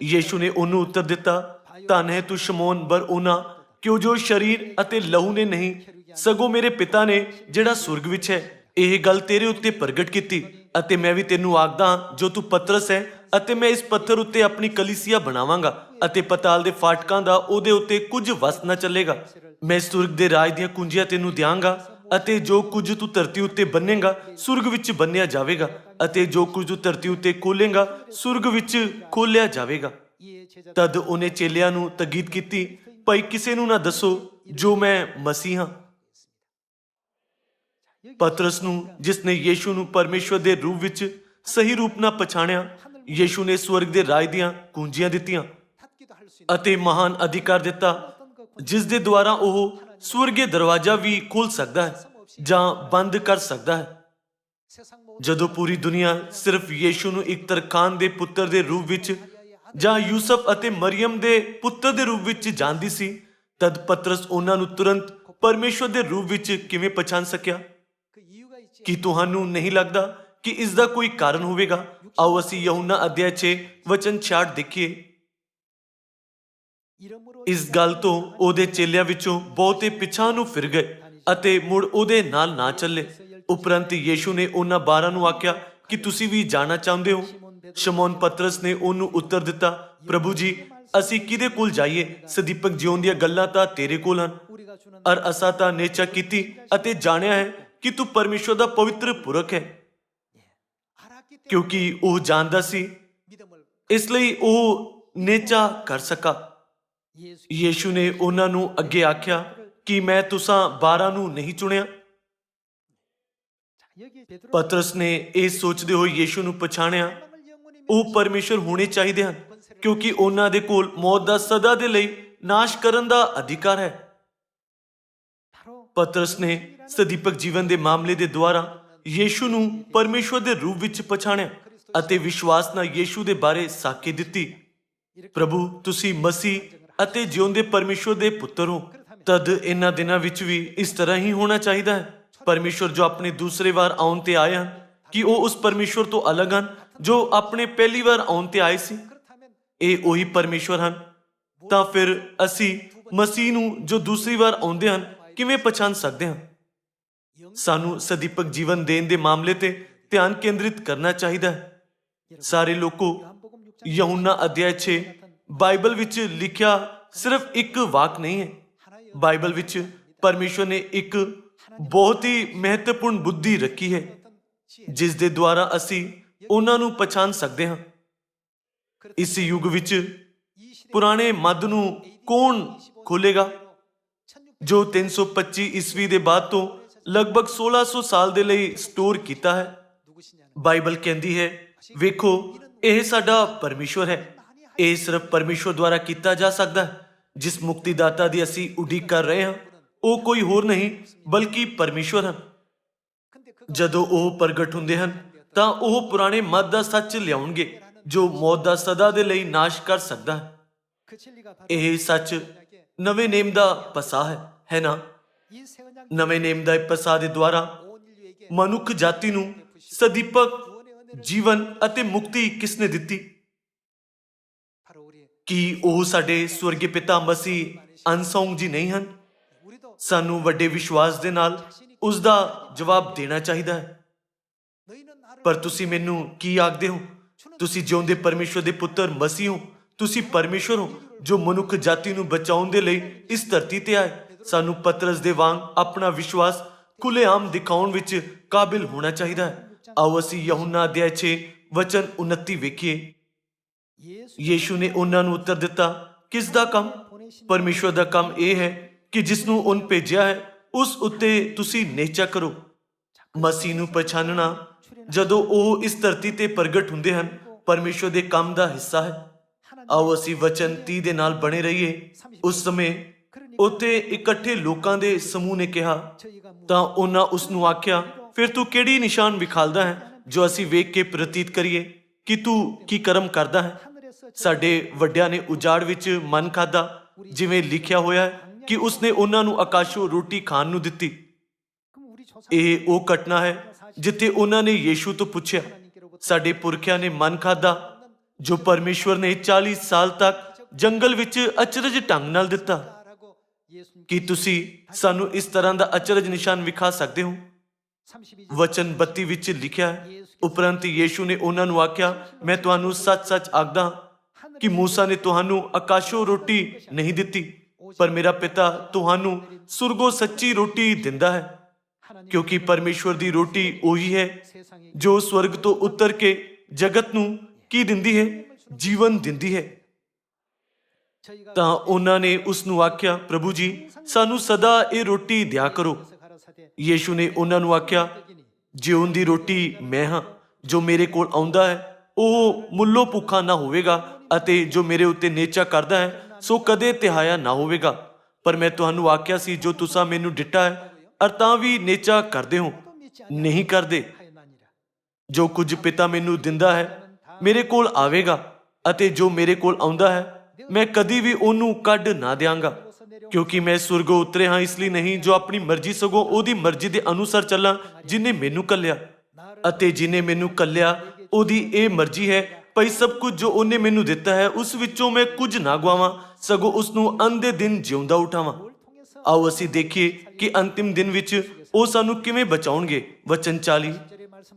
ਯੀਸ਼ੂ ਨੇ ਉਹਨੂੰ ਉੱਤਰ ਦਿੱਤਾ, ਧੰਨ ਹੈ ਤੂੰ ਸ਼ਮੌਨ ਬਰ-ਓਨਾ, ਕਿਉਂ ਜੋ ਸਰੀਰ ਅਤੇ ਲਹੂ ਨੇ ਨਹੀਂ, ਸਗੋਂ ਮੇਰੇ ਪਿਤਾ ਨੇ ਜਿਹੜਾ ਸੁਰਗ ਵਿੱਚ ਹੈ ਇਹ ਗੱਲ ਤੇਰੇ ਉੱਤੇ ਪ੍ਰਗਟ ਕੀਤੀ। ਅਤੇ ਮੈਂ ਵੀ ਤੈਨੂੰ ਆਖਦਾ ਹਾਂ, ਜੋ ਤੂੰ ਪਤਰਸ ਹੈ ਅਤੇ ਮੈਂ ਇਸ ਪੱਥਰ ਉੱਤੇ ਆਪਣੀ ਕਲੀਸਿਆ ਬਣਾਵਾਂਗਾ ਅਤੇ ਪਤਾਲ ਦੇ ਫਾਟਕਾਂ ਦਾ ਉਹਦੇ ਉੱਤੇ ਕੁਝ ਵਸ ਨਾ ਚੱਲੇਗਾ। ਮੈਂ ਸੁਰਗ ਦੇ ਰਾਜ ਦੀਆਂ ਕੁੰਜੀਆਂ ਤੈਨੂੰ ਦਿਆਂਗਾ ਅਤੇ ਜੋ ਕੁਝ ਤੂੰ ਧਰਤੀ ਉੱਤੇ ਬੰਨੇਗਾ ਸੁਰਗ ਵਿੱਚ ਬੰਨਿਆ ਜਾਵੇਗਾ ਅਤੇ ਜੋ ਕੁਝ ਤੂੰ ਧਰਤੀ ਉੱਤੇ ਖੋਲੇਗਾ ਸੁਰਗ ਵਿੱਚ ਖੋਲਿਆ ਜਾਵੇਗਾ। ਤਦ ਉਹਨੇ ਚੇਲਿਆਂ ਨੂੰ ਤਾਕੀਦ ਕੀਤੀ, ਭਾਈ ਕਿਸੇ ਨੂੰ ਨਾ ਦੱਸੋ ਜੋ ਮੈਂ ਮਸੀਹ ਹਾਂ। ਪਤਰਸ ਨੂੰ, ਜਿਸ ਨੇ ਯੀਸ਼ੂ ਨੂੰ ਪਰਮੇਸ਼ਵਰ ਦੇ ਰੂਪ ਵਿੱਚ ਸਹੀ ਰੂਪ ਨਾਲ ਪਛਾਣਿਆ, ਯੀਸ਼ੂ ਨੇ ਸਵਰਗ ਦੇ ਰਾਜ ਦੀਆਂ ਕੁੰਜੀਆਂ ਦਿੱਤੀਆਂ ਅਤੇ ਮਹਾਨ ਅਧਿਕਾਰ ਦਿੱਤਾ, ਜਿਸ ਦੇ ਦੁਆਰਾ ਉਹ ਸਵਰਗੀ ਦਰਵਾਜ਼ਾ ਵੀ ਖੋਲ ਸਕਦਾ ਹੈ ਜਾਂ ਬੰਦ ਕਰ ਸਕਦਾ ਹੈ। ਜਦੋਂ ਪੂਰੀ ਦੁਨੀਆ ਸਿਰਫ ਯੀਸ਼ੂ ਨੂੰ ਇੱਕ ਤਰਖਾਨ ਦੇ ਪੁੱਤਰ ਦੇ ਰੂਪ ਵਿੱਚ ਜਾਂ ਯੂਸਫ ਅਤੇ ਮਰੀਮ ਦੇ ਪੁੱਤਰ ਦੇ ਰੂਪ ਵਿੱਚ ਜਾਣਦੀ ਸੀ, ਤਦ ਪਤਰਸ ਉਹਨਾਂ ਨੂੰ ਤੁਰੰਤ ਪਰਮੇਸ਼ਵਰ ਦੇ ਰੂਪ ਵਿੱਚ ਕਿਵੇਂ ਪਛਾਣ ਸਕਿਆ? ਕੀ ਤੁਹਾਨੂੰ ਨਹੀਂ ਲੱਗਦਾ ਕਿ ਇਸ ਦਾ ਕੋਈ ਕਾਰਨ ਹੋਵੇਗਾ? ਆਓ ਅਸੀਂ ਯਹੂਨਾ ਅਧਿਆਇ 6 ਵਚਨ 66 ਦੇਖੀਏ। ਇਸ ਗੱਲ ਤੋਂ ਉਹਦੇ ਚੇਲਿਆਂ ਵਿੱਚੋਂ ਬਹੁਤੇ ਪਿਛਾਂਹ ਨੂੰ ਫਿਰ ਗਏ ਅਤੇ ਮੁੜ ਉਹਦੇ ਨਾਲ ਨਾ ਚੱਲੇ। ਉਪਰੰਤ ਯੀਸ਼ੂ ਨੇ ਉਹਨਾਂ 12 ਨੂੰ ਆਖਿਆ ਕਿ ਤੁਸੀਂ ਵੀ ਜਾਣਾ ਚਾਹੁੰਦੇ ਹੋ? ਸ਼ਮੌਨ ਪਤਰਸ ਨੇ ਉਹਨੂੰ ਉੱਤਰ ਦਿੱਤਾ, ਪ੍ਰਭੂ ਜੀ, ਅਸੀਂ ਕਿਹਦੇ ਕੋਲ ਜਾਈਏ? ਸਦੀਪਕ ਜਿਉਣ ਦੀਆਂ ਗੱਲਾਂ ਤਾਂ ਤੇਰੇ ਕੋਲ ਹਨ, ਅਰ ਅਸਾਂ ਤਾਂ ਨੇਚਾ ਕੀਤੀ ਅਤੇ ਜਾਣਿਆ ਹੈ ਕਿ ਤੂੰ ਪਰਮੇਸ਼ਵਰ ਦਾ ਪਵਿੱਤਰ ਪੁਰਖ ਹੈ। ਕਿਉਂਕਿ ਉਹ ਜਾਣਦਾ ਸੀ, ਇਸ ਲਈ ਉਹ ਨੇਚਾ ਕਰ ਸਕਾ। ਯੀਸ਼ੂ ਨੇ ਉਹਨਾਂ ਨੂੰ ਅੱਗੇ ਆਖਿਆ ਕਿ ਮੈਂ ਤੁਸਾਂ 12 ਨੂੰ ਨਹੀਂ ਚੁਣਿਆ। ਪਤਰਸ ਨੇ ਇਹ ਸੋਚਦੇ ਹੋਏ ਯੀਸ਼ੂ ਨੂੰ ਪਛਾਣਿਆ, ਉਹ ਪਰਮੇਸ਼ਵਰ ਹੋਣੇ ਚਾਹੀਦੇ ਹਨ ਕਿਉਂਕਿ ਉਹਨਾਂ ਦੇ ਕੋਲ ਮੌਤ ਦਾ ਸਦਾ ਦੇ ਲਈ ਨਾਸ਼ ਕਰਨ ਦਾ ਅਧਿਕਾਰ ਹੈ। ਪਤਰਸ ਨੇ ਸਦੀਪਕ ਜੀਵਨ ਦੇ ਮਾਮਲੇ ਦੇ ਦੁਆਰਾ ਯੀਸ਼ੂ ਨੂੰ ਪਰਮੇਸ਼ਵਰ ਦੇ ਰੂਪ ਵਿੱਚ ਪਛਾਣਿਆ ਅਤੇ ਵਿਸ਼ਵਾਸ ਨਾਲ ਯੀਸ਼ੂ ਦੇ ਬਾਰੇ ਸਾਖੀ ਦਿੱਤੀ, ਪ੍ਰਭੂ ਤੁਸੀਂ ਮਸੀਹ ਅਤੇ ਜਿਉਂਦੇ ਪਰਮੇਸ਼ਵਰ ਦੇ ਪੁੱਤਰ ਹੋ। ਤਦ ਇਹਨਾਂ ਦਿਨਾਂ ਵਿੱਚ ਵੀ ਇਸ ਤਰ੍ਹਾਂ ਹੀ ਹੋਣਾ ਚਾਹੀਦਾ ਹੈ। ਪਰਮੇਸ਼ਵਰ ਜੋ ਆਪਣੇ ਦੂਸਰੇ ਵਾਰ ਆਉਣ ਤੇ ਆਏ ਹਨ, ਕਿ ਉਹ ਉਸ ਪਰਮੇਸ਼ਵਰ ਤੋਂ ਅਲੱਗ ਹਨ ਜੋ ਆਪਣੇ ਪਹਿਲੀ ਵਾਰ ਆਉਣ ਤੇ ਆਏ ਸੀ? ਇਹ ਉਹੀ ਪਰਮੇਸ਼ਵਰ ਹਨ। ਤਾਂ ਫਿਰ ਅਸੀਂ ਮਸੀਹ ਨੂੰ ਜੋ ਦੂਸਰੀ ਵਾਰ ਆਉਂਦੇ ਹਨ ਕਿਵੇਂ ਪਛਾਣ ਸਕਦੇ ਹਾਂ? ਸਾਨੂੰ ਸਦੀਪਕ ਜੀਵਨ ਦੇਣ ਦੇ ਮਾਮਲੇ ਤੇ ਧਿਆਨ ਕੇਂਦਰਿਤ ਕਰਨਾ ਚਾਹੀਦਾ ਹੈ। ਸਾਰੇ ਲੋਕੋ, ਯਹੂਨਾ ਅਧਿਆਇ 6 ਬਾਈਬਲ ਵਿੱਚ ਲਿਖਿਆ ਸਿਰਫ ਇੱਕ ਵਾਕ ਨਹੀਂ ਹੈ। ਬਾਈਬਲ ਵਿੱਚ ਪਰਮੇਸ਼ਵਰ ਨੇ ਇੱਕ ਬਹੁਤ ਹੀ ਮਹੱਤਵਪੂਰਨ ਬੁੱਧੀ ਰੱਖੀ ਹੈ ਜਿਸ ਦੇ ਦੁਆਰਾ ਅਸੀਂ ਉਹਨਾਂ ਨੂੰ ਪਛਾਣ ਸਕਦੇ ਹਾਂ। ਇਸ ਯੁੱਗ ਵਿੱਚ ਪੁਰਾਣੇ ਮੱਧ ਨੂੰ ਕੌਣ ਖੋਲੇਗਾ ਜੋ 325 ਈਸਵੀ ਦੇ ਬਾਅਦ ਤੋਂ ਲਗਭਗ 1600 ਸਾਲ ਦੇ ਲਈ ਸਟੋਰ ਕੀਤਾ ਹੈ? ਬਾਈਬਲ ਕਹਿੰਦੀ ਹੈ, ਵੇਖੋ ਇਹ ਸਾਡਾ ਪਰਮੇਸ਼ਵਰ ਹੈ। ਇਹ ਸਿਰਫ ਪਰਮੇਸ਼ਵਰ ਦੁਆਰਾ ਕੀਤਾ ਜਾ ਸਕਦਾ ਹੈ। ਜਿਸ ਮੁਕਤੀਦਾਤਾ ਦੀ ਅਸੀਂ ਉਡੀਕ ਕਰ ਰਹੇ ਹਾਂ ਉਹ ਕੋਈ ਹੋਰ ਨਹੀਂ ਬਲਕਿ ਪਰਮੇਸ਼ਵਰ ਹਨ। ਜਦੋਂ ਉਹ ਪ੍ਰਗਟ ਹੁੰਦੇ ਹਨ ਤਾਂ ਉਹ ਪੁਰਾਣੇ ਮੱਧ ਦਾ ਸੱਚ ਲਿਆਉਣਗੇ ਜੋ ਮੌਤ ਦਾ ਸਦਾ ਦੇ ਲਈ ਨਾਸ਼ ਕਰ ਸਕਦਾ ਹੈ। ਇਹ ਸੱਚ ਨਵੇਂ ਨੇਮ ਦਾ ਪਸਾਹ ਹੈ ਨਾ? ਨਵੇਂ ਨੇਮ ਦਾ ਪਸਾਹ ਦੇ ਦੁਆਰਾ ਮਨੁੱਖ ਜਾਤੀ ਨੂੰ ਸਦੀਪਕ ਜੀਵਨ ਅਤੇ ਮੁਕਤੀ ਕਿਸ ਨੇ ਦਿੱਤੀ? ਕੀ ਉਹ ਸਾਡੇ ਸਵਰਗੀ ਪਿਤਾ ਮਸੀਹ ਅਨਸੌਂਗ ਜੀ ਨਹੀਂ ਹਨ? ਸਾਨੂੰ ਵੱਡੇ ਵਿਸ਼ਵਾਸ ਦੇ ਨਾਲ ਉਸ ਦਾ ਜਵਾਬ ਦੇਣਾ ਚਾਹੀਦਾ ਹੈ। ਪਰ ਤੁਸੀਂ ਮੈਨੂੰ ਕੀ ਆਖਦੇ ਹੋ? ਤੁਸੀਂ ਜਿਉਂਦੇ ਪਰਮੇਸ਼ਵਰ ਦੇ ਪੁੱਤਰ ਮਸੀਹ ਹੋ। ਤੁਸੀਂ ਪਰਮੇਸ਼ਵਰ ਹੋ ਜੋ ਮਨੁੱਖ ਜਾਤੀ ਨੂੰ ਬਚਾਉਣ ਦੇ ਲਈ ਇਸ ਧਰਤੀ ਤੇ ਆਏ। ਸਾਨੂੰ ਪਤਰਸ ਦੇ ਵਾਂਗ ਆਪਣਾ ਵਿਸ਼ਵਾਸ ਖੁੱਲ੍ਹੇਆਮ ਦਿਖਾਉਣ ਵਿੱਚ ਕਾਬਿਲ ਹੋਣਾ ਚਾਹੀਦਾ ਹੈ। ਆਓ ਅਸੀਂ ਯਹੂਨਾ ਅਧਿਆਇ 6 ਵਚਨ 29 ਵੇਖੀਏ। ਯੀਸ਼ੂ ਨੇ ਉਹਨਾਂ ਨੂੰ ਉੱਤਰ ਦਿੱਤਾ, ਕਿਸ ਦਾ ਕੰਮ? ਪਰਮੇਸ਼ਵਰ ਦਾ ਕੰਮ ਇਹ ਹੈ ਕਿ ਜਿਸ ਨੂੰ ਉਹਨ ਭੇਜਿਆ ਹੈ ਉਸ ਉੱਤੇ ਤੁਸੀਂ ਨੇਚਾ ਕਰੋ। ਮਸੀਹ ਨੂੰ ਪਛਾਣਨਾ ਜਦੋਂ ਉਹ ਇਸ ਧਰਤੀ ਤੇ ਪ੍ਰਗਟ ਹੁੰਦੇ ਹਨ ਪਰਮੇਸ਼ਵਰ ਦੇ ਕੰਮ ਦਾ ਹਿੱਸਾ ਹੈ। ਆਓ ਅਸੀਂ ਵਚਨ 30 ਦੇ ਨਾਲ ਬਣੇ ਰਹੀਏ। ਉਸ ਸਮੇਂ ਉੱਥੇ ਇਕੱਠੇ ਲੋਕਾਂ ਦੇ ਸਮੂਹ ਨੇ ਕਿਹਾ ਤਾਂ ਉਹਨਾਂ ਉਸ ਨੂੰ ਆਖਿਆ, ਫਿਰ ਤੂੰ ਕਿਹੜੀ ਨਿਸ਼ਾਨ ਵਿਖਾਲਦਾ ਹੈ ਜੋ ਅਸੀਂ ਵੇਖ ਕੇ ਪ੍ਰਤੀਤ ਕਰੀਏ ਕਿ ਤੂੰ ਕੀ ਕਰਮ ਕਰਦਾ ਹੈ? ਸਾਡੇ ਵੱਡਿਆਂ ਨੇ ਉਜਾੜ ਵਿੱਚ ਮਨ ਖਾਧਾ, ਜਿਵੇਂ ਲਿਖਿਆ ਹੋਇਆ ਹੈ ਕਿ ਉਸਨੇ ਉਹਨਾਂ ਨੂੰ ਆਕਾਸ਼ੋਂ ਰੋਟੀ ਖਾਣ ਨੂੰ ਦਿੱਤੀ। ਇਹ ਉਹ ਘਟਨਾ ਹੈ ਜਿੱਥੇ ਉਹਨਾਂ ਨੇ ਯੀਸ਼ੂ ਤੋਂ ਪੁੱਛਿਆ, ਸਾਡੇ ਪੁਰਖਿਆਂ ਨੇ ਮਨ ਖਾਧਾ ਜੋ ਪਰਮੇਸ਼ਵਰ ਨੇ 40 ਸਾਲ ਤੱਕ ਜੰਗਲ ਵਿੱਚ ਅਚਰਜ ਢੰਗ ਨਾਲ ਦਿੱਤਾ। ਕੀ ਤੁਸੀਂ ਸਾਨੂੰ ਇਸ ਤਰ੍ਹਾਂ ਦਾ ਅਚਰਜ ਨਿਸ਼ਾਨ ਵਿਖਾ ਸਕਦੇ ਹੋ? ਵਚਨ 32 ਵਿੱਚ ਲਿਖਿਆ ਹੈ, ਉਪਰੰਤ ਯੀਸ਼ੂ ਨੇ ਉਹਨਾਂ ਨੂੰ ਆਖਿਆ, ਮੈਂ ਤੁਹਾਨੂੰ ਸੱਚ-ਸੱਚ ਆਖਦਾ ਕਿ ਮੂਸਾ ਨੇ ਤੁਹਾਨੂੰ ਆਕਾਸ਼ੋਂ ਰੋਟੀ ਨਹੀਂ ਦਿੱਤੀ, ਪਰ ਮੇਰਾ ਪਿਤਾ ਤੁਹਾਨੂੰ ਸੁਰਗੋਂ ਸੱਚੀ ਰੋਟੀ ਦਿੰਦਾ ਹੈ। ਕਿਉਂਕਿ ਪਰਮੇਸ਼ਵਰ ਦੀ ਰੋਟੀ ਉਹੀ ਹੈ ਜੋ ਸਵਰਗ ਤੋਂ ਉਤਰ ਕੇ ਜਗਤ ਨੂੰ ਕੀ ਦਿੰਦੀ ਹੈ? ਜੀਵਨ ਦਿੰਦੀ ਹੈ। ਤਾਂ ਉਹਨਾਂ ਨੇ ਉਸ ਨੂੰ ਆਖਿਆ, ਪ੍ਰਭੂ ਜੀ ਸਾਨੂੰ ਸਦਾ ਇਹ ਰੋਟੀ ਦਿਆ ਕਰੋ। ਯੀਸ਼ੂ ਨੇ ਉਹਨਾਂ ਨੂੰ ਆਖਿਆ, ਜੀਵਨ ਦੀ ਰੋਟੀ ਮੈਂ ਹਾਂ। ਜੋ ਮੇਰੇ ਕੋਲ ਆਉਂਦਾ ਹੈ ਉਹ ਮੁੱਲੋਂ ਭੁੱਖਾ ਨਾ ਹੋਵੇਗਾ, ਅਤੇ ਜੋ ਮੇਰੇ ਉੱਤੇ ਨੇਚਾ ਕਰਦਾ ਹੈ ਸੋ ਕਦੇ ਤਿਹਾਇਆ ਨਾ ਹੋਵੇਗਾ। ਪਰ ਮੈਂ ਤੁਹਾਨੂੰ ਆਖਿਆ ਸੀ, ਜੋ ਤੁਸੀਂ ਮੈਨੂੰ ਦਿੱਤਾ ਹੈ ਅਰ ਤਾਂ ਵੀ ਨੇਚਾ ਕਰਦੇ ਹੋ ਨਹੀਂ ਕਰਦੇ। ਜੋ ਕੁਝ ਪਿਤਾ ਮੈਨੂੰ ਦਿੰਦਾ ਹੈ ਮੇਰੇ ਕੋਲ ਆਵੇਗਾ, ਅਤੇ ਜੋ ਮੇਰੇ ਕੋਲ ਆਉਂਦਾ ਹੈ ਮੈਂ ਕਦੀ ਵੀ ਉਹਨੂੰ ਕੱਢ ਨਾ ਦਿਆਂਗਾ। ਕਿਉਂਕਿ ਮੈਂ ਸੁਰਗੋਂ ਉਤਰੇ ਹਾਂ ਇਸ ਲਈ ਨਹੀਂ ਜੋ ਆਪਣੀ ਮਰਜ਼ੀ, ਸਗੋਂ ਉਹਦੀ ਮਰਜ਼ੀ ਦੇ ਅਨੁਸਾਰ ਚੱਲਾਂ ਜਿਹਨੇ ਮੈਨੂੰ ਕੱਲਿਆ। ਅਤੇ ਜਿਹਨੇ ਮੈਨੂੰ ਕੱਲਿਆ ਉਹਦੀ ਇਹ ਮਰਜ਼ੀ ਹੈ ਭਈ ਸਭ ਕੁਝ ਜੋ ਉਹਨੇ ਮੈਨੂੰ ਦਿੱਤਾ ਹੈ ਉਸ ਵਿੱਚੋਂ ਮੈਂ ਕੁਝ ਨਾ ਗਵਾਵਾਂ, ਸਗੋਂ ਉਸ ਨੂੰ ਅੰਤ ਦਿਨ ਜਿਉਂਦਾ ਉਠਾਵਾਂ। ਆਓ ਅਸੀਂ ਦੇਖੀਏ ਕਿ ਅੰਤਿਮ ਦਿਨ ਵਿੱਚ ਉਹ ਸਾਨੂੰ ਕਿਵੇਂ ਬਚਾਉਣਗੇ। ਵਚਨ 40,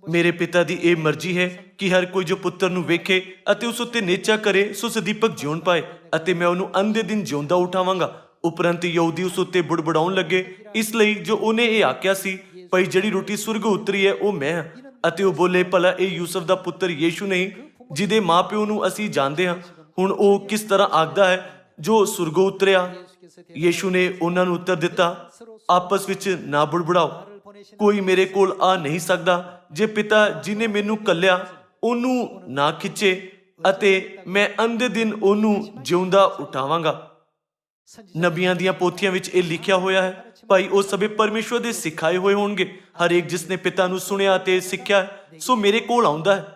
ਮੇਰੇ ਪਿਤਾ ਦੀ ਇਹ ਮਰਜ਼ੀ ਹੈ ਕਿ ਹਰ ਕੋਈ ਜੋ ਪੁੱਤਰ ਨੂੰ ਵੇਖੇ ਅਤੇ ਉਸ ਉੱਤੇ ਨੇਚਾ ਕਰੇ ਸੋ ਸਦੀਪਕ ਜਿਉਣ ਪਾਏ, ਅਤੇ ਮੈਂ ਉਹਨੂੰ ਅੰਤ ਦੇ ਦਿਨ ਜਿਉਂਦਾ ਉਠਾਵਾਂਗਾ। ਉਪਰੰਤ ਯਹੂਦੀ ਉਸ ਉੱਤੇ ਬੁੜਬੁੜਾਉਣ ਲੱਗੇ, ਇਸ ਲਈ ਜੋ ਉਹਨੇ ਇਹ ਆਖਿਆ ਸੀ ਭਈ ਜਿਹੜੀ ਰੋਟੀ ਸੁਰਗੋਂ ਉਤਰੀ ਹੈ ਉਹ ਮੈਂ ਹਾਂ। ਅਤੇ ਉਹ ਬੋਲੇ, ਭਲਾ ਇਹ ਯੂਸਫ ਦਾ ਪੁੱਤਰ ਯੀਸ਼ੂ ਨਹੀਂ ਜਿਹਦੇ ਮਾਂ ਪਿਓ ਨੂੰ ਅਸੀਂ ਜਾਣਦੇ ਹਾਂ? ਹੁਣ ਉਹ ਕਿਸ ਤਰ੍ਹਾਂ ਆਖਦਾ ਹੈ ਜੋ ਸੁਰਗੋਂ ਉਤਰਿਆ? ਯੀਸ਼ੂ ਨੇ ਉਹਨਾਂ ਨੂੰ ਉੱਤਰ ਦਿੱਤਾ, ਆਪਸ ਵਿੱਚ ਨਾ ਬੁੜਬੁੜਾਓ। ਕੋਈ ਮੇਰੇ ਕੋਲ ਆ ਨਹੀਂ ਸਕਦਾ ਜੇ ਪਿਤਾ ਜਿਹਨੇ ਮੈਨੂੰ ਕੱਲਿਆ ਉਹਨੂੰ ਨਾ ਖਿੱਚੇ, ਅਤੇ ਮੈਂ ਅੰਤ ਦਿਨ ਉਹਨੂੰ ਜਿਉਂਦਾ ਉਠਾਵਾਂਗਾ। ਨਬੀਆਂ ਦੀਆਂ ਪੋਥੀਆਂ ਵਿੱਚ ਇਹ ਲਿਖਿਆ ਹੋਇਆ ਹੈ, ਭਾਈ ਉਹ ਸਭੇ ਪਰਮੇਸ਼ਵਰ ਦੇ ਸਿਖਾਏ ਹੋਏ ਹੋਣਗੇ। ਹਰੇਕ ਜਿਸਨੇ ਪਿਤਾ ਨੂੰ ਸੁਣਿਆ ਤੇ ਸਿੱਖਿਆ ਸੋ ਮੇਰੇ ਕੋਲ ਆਉਂਦਾ ਹੈ।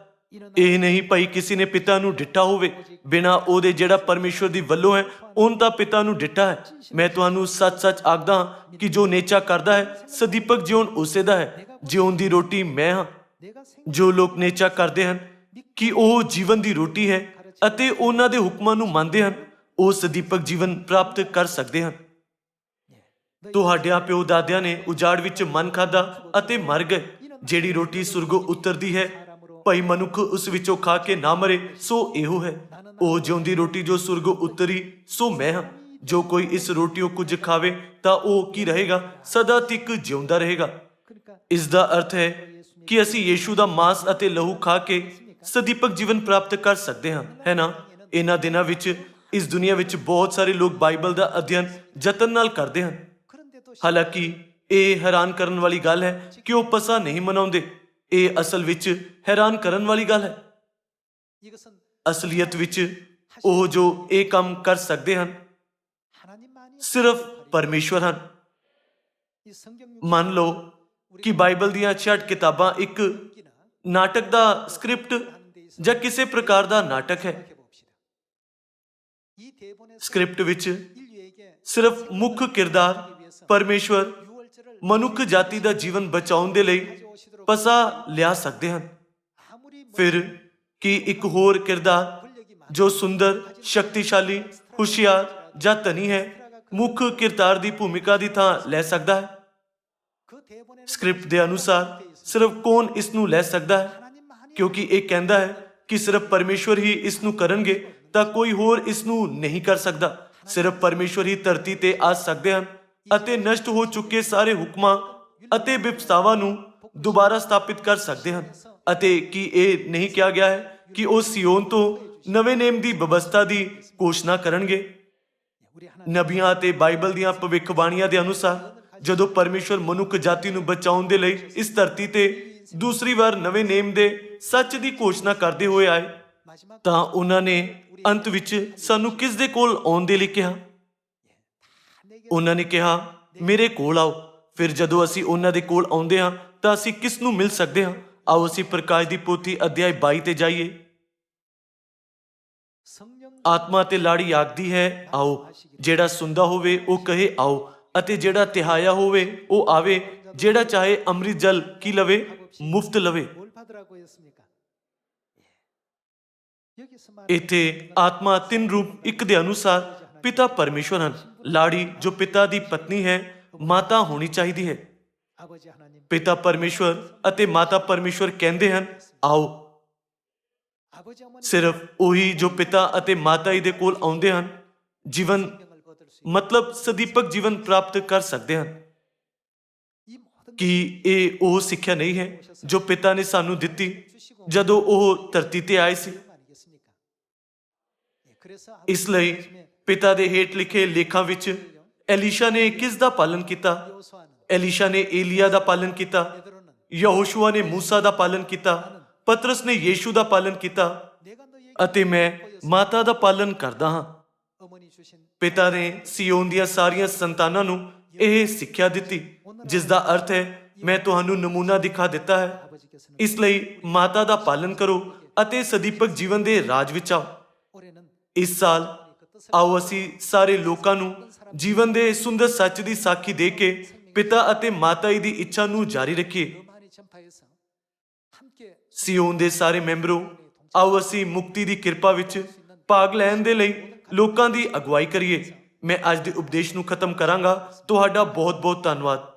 ਇਹ ਨਹੀਂ ਭਾਈ ਕਿਸੇ ਨੇ ਪਿਤਾ ਨੂੰ ਡਿੱਠਾ ਹੋਵੇ ਬਿਨਾਂ ਉਹਦੇ ਜਿਹੜਾ ਪਰਮੇਸ਼ਵਰ ਦੀ ਵੱਲੋਂ ਹੈ ਉਹਨ ਤਾਂ ਪਿਤਾ ਨੂੰ ਡਿੱਠਾ ਹੈ। ਮੈਂ ਤੁਹਾਨੂੰ ਸੱਚ-ਸੱਚ ਆਖਦਾ ਹਾਂ ਕਿ ਜੋ ਨੇਚਾ ਕਰਦਾ ਹੈ ਸਦੀਪਕ ਜਿਉਣ ਉਸੇ ਦਾ ਹੈ। ਜਿਉਣ ਦੀ ਰੋਟੀ ਮੈਂ ਹਾਂ। ਜੋ ਲੋਕ ਨੇਚਾ ਕਰਦੇ ਹਨ ਕਿ ਉਹ ਜੀਵਨ ਦੀ ਰੋਟੀ ਹੈ ਅਤੇ ਉਹਨਾਂ ਦੇ ਹੁਕਮਾਂ ਨੂੰ ਮੰਨਦੇ ਹਨ, ਉਹ ਸਦੀਪਕ ਜੀਵਨ ਪ੍ਰਾਪਤ ਕਰ ਸਕਦੇ ਹਨ। ਤੁਹਾਡਿਆਂ ਪਿਓ ਦਾਦਿਆਂ ਨੇ ਉਜਾੜ ਵਿੱਚ ਮਨ ਖਾਧਾ ਅਤੇ ਮਰ ਗਏ। ਜਿਹੜੀ ਰੋਟੀ ਸੁਰਗੋਂ ਉਤਰਦੀ ਹੈ ਭਾਈ ਮਨੁੱਖ ਉਸ ਵਿੱਚੋਂ ਖਾ ਕੇ ਨਾ ਮਰੇ, ਸੋ ਇਹੋ ਹੈ ਉਹ ਜਿਉਂਦੀ ਰੋਟੀ ਜੋ ਸੁਰਗੋਂ ਉਤਰੀ, ਸੋ ਮੈਂ ਹਾਂ। ਜੋ ਕੋਈ ਇਸ ਰੋਟੀਓ ਕੁਝ ਖਾਵੇ ਤਾਂ ਉਹ ਕੀ ਰਹੇਗਾ? ਸਦਾ ਤੱਕ ਜਿਉਂਦਾ ਰਹੇਗਾ। ਇਸ ਦਾ ਅਰਥ ਹੈ ਕਿ ਅਸੀਂ ਯੀਸ਼ੂ ਦਾ ਮਾਂਸ ਅਤੇ ਲਹੂ ਖਾ ਕੇ ਸਦੀਪਕ ਜੀਵਨ ਪ੍ਰਾਪਤ ਕਰ ਸਕਦੇ ਹਾਂ, ਹੈ ਨਾ? ਇਹਨਾਂ ਦਿਨਾਂ ਵਿੱਚ ਇਸ ਦੁਨੀਆ ਵਿੱਚ ਬਹੁਤ ਸਾਰੇ ਲੋਕ ਬਾਈਬਲ ਦਾ ਅਧਿਐਨ ਯਤਨ ਨਾਲ ਕਰਦੇ ਹਨ। ਹਾਲਾਂਕਿ ਇਹ ਹੈਰਾਨ ਕਰਨ ਵਾਲੀ ਗੱਲ ਹੈ ਕਿ ਉਹ ਪਸਾ ਨਹੀਂ ਮਨਾਉਂਦੇ। ਇਹ ਅਸਲ ਵਿੱਚ ਹੈਰਾਨ ਕਰਨ ਵਾਲੀ ਗੱਲ ਹੈ। ਅਸਲੀਅਤ ਵਿੱਚ ਉਹ ਜੋ ਇਹ ਕੰਮ ਕਰ ਸਕਦੇ ਹਨ ਸਿਰਫ ਪਰਮੇਸ਼ਵਰ ਹਨ। ਮੰਨ ਲਓ ਕਿ ਬਾਈਬਲ ਦੀਆਂ 66 ਕਿਤਾਬਾਂ ਇੱਕ ਨਾਟਕ ਦਾ ਸਕ੍ਰਿਪਟ ਜਾਂ ਕਿਸੇ ਪ੍ਰਕਾਰ ਦਾ ਨਾਟਕ ਹੈ। ਸਕ੍ਰਿਪਟ ਵਿੱਚ ਸਿਰਫ ਮੁੱਖ ਕਿਰਦਾਰ ਪਰਮੇਸ਼ਵਰ ਮਨੁੱਖ ਜਾਤੀ ਦਾ ਜੀਵਨ ਬਚਾਉਣ ਦੇ ਲਈ ਪਸਾ ਲਿਆ ਸਕਦੇ ਹਨ। ਫਿਰ ਕੀ ਇੱਕ ਹੋਰ ਕਿਰਦਾਰ ਜੋ ਸੁੰਦਰ, ਸ਼ਕਤੀਸ਼ਾਲੀ, ਹੁਸ਼ਿਆਰ ਜਾਂ ਧਨੀ ਹੈ, ਮੁੱਖ ਕਿਰਦਾਰ ਦੀ ਭੂਮਿਕਾ ਦੀ ਥਾਂ ਲੈ ਸਕਦਾ ਹੈ? ਸਕ੍ਰਿਪਟ ਦੇ ਅਨੁਸਾਰ ਸਿਰਫ ਕੌਣ ਇਸ ਨੂੰ ਲੈ ਸਕਦਾ ਹੈ? ਕਿਉਂਕਿ ਇਹ ਕਹਿੰਦਾ ਹੈ ਕਿ ਸਿਰਫ ਪਰਮੇਸ਼ਵਰ ਹੀ ਇਸ ਨੂੰ ਕਰਨਗੇ, ਤਾਂ ਕੋਈ ਹੋਰ ਇਸ ਨੂੰ ਨਹੀਂ ਕਰ ਸਕਦਾ। ਸਿਰਫ ਪਰਮੇਸ਼ਵਰ ਹੀ ਧਰਤੀ ਤੇ ਆ ਸਕਦੇ ਹਨ ਅਤੇ ਨਸ਼ਟ ਹੋ ਚੁੱਕੇ ਸਾਰੇ ਹੁਕਮਾਂ ਅਤੇ ਵਿਵਸਥਾਵਾਂ ਨੂੰ ਦੁਬਾਰਾ ਸਥਾਪਿਤ ਕਰ ਸਕਦੇ ਹਨ। ਅਤੇ ਕੀ ਇਹ ਨਹੀਂ ਕਿਹਾ ਗਿਆ ਹੈ ਕਿ ਉਹ ਸਿਯੋਨ ਤੋਂ ਨਵੇਂ ਨੇਮ ਦੀ ਵਿਵਸਥਾ ਦੀ ਘੋਸ਼ਣਾ ਕਰਨਗੇ? ਨਬੀਆਂ ਅਤੇ ਬਾਈਬਲ ਦੀਆਂ ਭਵਿੱਖਬਾਣੀਆਂ ਦੇ ਅਨੁਸਾਰ ਜਦੋਂ ਪਰਮੇਸ਼ਵਰ ਮਨੁੱਖ ਜਾਤੀ ਨੂੰ ਬਚਾਉਣ ਦੇ ਲਈ ਇਸ ਧਰਤੀ ਤੇ ਦੂਸਰੀ ਵਾਰ ਨਵੇਂ ਨੇਮ ਦੇ ਸੱਚ ਦੀ ਘੋਸ਼ਣਾ ਕਰਦੇ ਹੋਏ ਆਏ, ਤਾਂ ਉਹਨਾਂ ਨੇ ਅੰਤ ਵਿੱਚ ਸਾਨੂੰ ਕਿਸ ਦੇ ਕੋਲ ਆਉਣ ਦੇ ਲਈ ਕਿਹਾ? ਉਹਨਾਂ ਨੇ ਕਿਹਾ, ਮੇਰੇ ਕੋਲ ਆਓ। ਫਿਰ ਜਦੋਂ ਅਸੀਂ ਉਹਨਾਂ ਦੇ ਕੋਲ ਆਉਂਦੇ ਹਾਂ ਤਾਂ ਅਸੀਂ ਕਿਸ ਨੂੰ ਮਿਲ ਸਕਦੇ ਹਾਂ? ਆਓ ਅਸੀਂ ਪ੍ਰਕਾਸ਼ ਦੀ ਪੋਥੀ ਅਧਿਆਇ 22 ਤੇ ਜਾਈਏ। ਆਤਮਾ ਤੇ ਲਾੜੀ ਆਖਦੀ ਹੈ, ਆਓ। ਜਿਹੜਾ ਸੁਣਦਾ ਹੋਵੇ ਉਹ ਕਹੇ, ਆਓ। ਅਤੇ ਜਿਹੜਾ ਤਿਹਾਇਆ ਹੋਵੇ ਉਹ ਆਵੇ। ਜਿਹੜਾ ਚਾਹੇ ਅੰਮ੍ਰਿਤ ਜਲ ਕੀ ਲਵੇ, ਮੁਫਤ ਲਵੇ। ਇੱਥੇ ਆਤਮਾ ਤਿੰਨ ਰੂਪ ਇੱਕ ਦੇ ਅਨੁਸਾਰ ਪਿਤਾ ਪਰਮੇਸ਼ਵਰ ਹਨ। ਲਾੜੀ ਜੋ ਪਿਤਾ ਦੀ ਪਤਨੀ ਹੈ, ਮਾਤਾ ਹੋਣੀ ਚਾਹੀਦੀ ਹੈ। ਪਿਤਾ ਪਰਮੇਸ਼ਵਰ ਅਤੇ ਮਾਤਾ ਪਰਮੇਸ਼ਵਰ ਕਹਿੰਦੇ ਹਨ, ਆਓ। ਸਿਰਫ ਉਹੀ ਜੋ ਪਿਤਾ ਅਤੇ ਮਾਤਾ ਜੀ ਦੇ ਕੋਲ ਆਉਂਦੇ ਹਨ, ਜੀਵਨ ਮਤਲਬ ਸਦੀਪਕ ਜੀਵਨ ਪ੍ਰਾਪਤ ਕਰ ਸਕਦੇ ਹਨ। ਕੀ ਇਹ ਉਹ ਸਿੱਖਿਆ ਨਹੀਂ ਹੈ ਜੋ ਪਿਤਾ ਨੇ ਸਾਨੂੰ ਦਿੱਤੀ ਜਦੋਂ ਉਹ ਧਰਤੀ ਤੇ ਆਏ ਸੀ? ਇਸ ਲਈ ਪਿਤਾ ਦੇ ਹੇਠ ਲਿਖੇ ਲੇਖਾਂ ਵਿੱਚ ਐਲੀਸ਼ਾ ਨੇ ਕਿਸ ਦਾ ਪਾਲਨ ਕੀਤਾ? ਐਲੀਸ਼ਾ ਨੇ ਏਲੀਆ ਦਾ ਪਾਲਨ ਕੀਤਾ। ਯਹੋਸ਼ੂਆ ਨੇ ਮੂਸਾ ਦਾ ਪਾਲਨ ਕੀਤਾ। ਪਤਰਸ ਨੇ ਯੀਸ਼ੂ ਦਾ ਪਾਲਨ ਕੀਤਾ। ਅਤੇ ਮੈਂ ਮਾਤਾ ਦਾ ਪਾਲਨ ਕਰਦਾ ਹਾਂ। ਪਿਤਾ ਨੇ ਸਿਯੋਨ ਦੀਆਂ ਸਾਰੀਆਂ ਸੰਤਾਨਾਂ ਨੂੰ ਇਹ ਸਿੱਖਿਆ ਦਿੱਤੀ, ਜਿਸ ਦਾ ਅਰਥ ਹੈ ਮੈਂ ਤੁਹਾਨੂੰ ਨਮੂਨਾ ਦਿਖਾ ਦਿੱਤਾ ਹੈ। ਇਸ ਲਈ ਮਾਤਾ ਦਾ ਪਾਲਨ ਕਰੋ ਅਤੇ ਸਦੀਪਕ ਜੀਵਨ ਦੇ ਰਾਜ ਵਿੱਚ ਆਓ। ਇਸ ਸਾਲ ਆਓ ਅਸੀਂ ਸਾਰੇ ਲੋਕਾਂ ਨੂੰ ਜੀਵਨ ਦੇ ਸੁੰਦਰ ਸੱਚ ਦੀ ਸਾਖੀ ਦੇ ਕੇ ਪਿਤਾ ਅਤੇ ਮਾਤਾ ਜੀ ਦੀ ਇੱਛਾ ਨੂੰ ਜਾਰੀ ਰੱਖੀਏ। ਸਿਯੋਨ ਦੇ ਸਾਰੇ ਮੈਂਬਰੋ, ਆਓ ਅਸੀਂ ਮੁਕਤੀ ਦੀ ਕਿਰਪਾ ਵਿੱਚ ਭਾਗ ਲੈਣ ਦੇ ਲਈ ਲੋਕਾਂ ਦੀ ਅਗਵਾਈ ਕਰੀਏ। ਮੈਂ ਅੱਜ ਦੇ ਉਪਦੇਸ਼ ਨੂੰ ਖਤਮ ਕਰਾਂਗਾ। ਤੁਹਾਡਾ ਬਹੁਤ ਬਹੁਤ ਧੰਨਵਾਦ।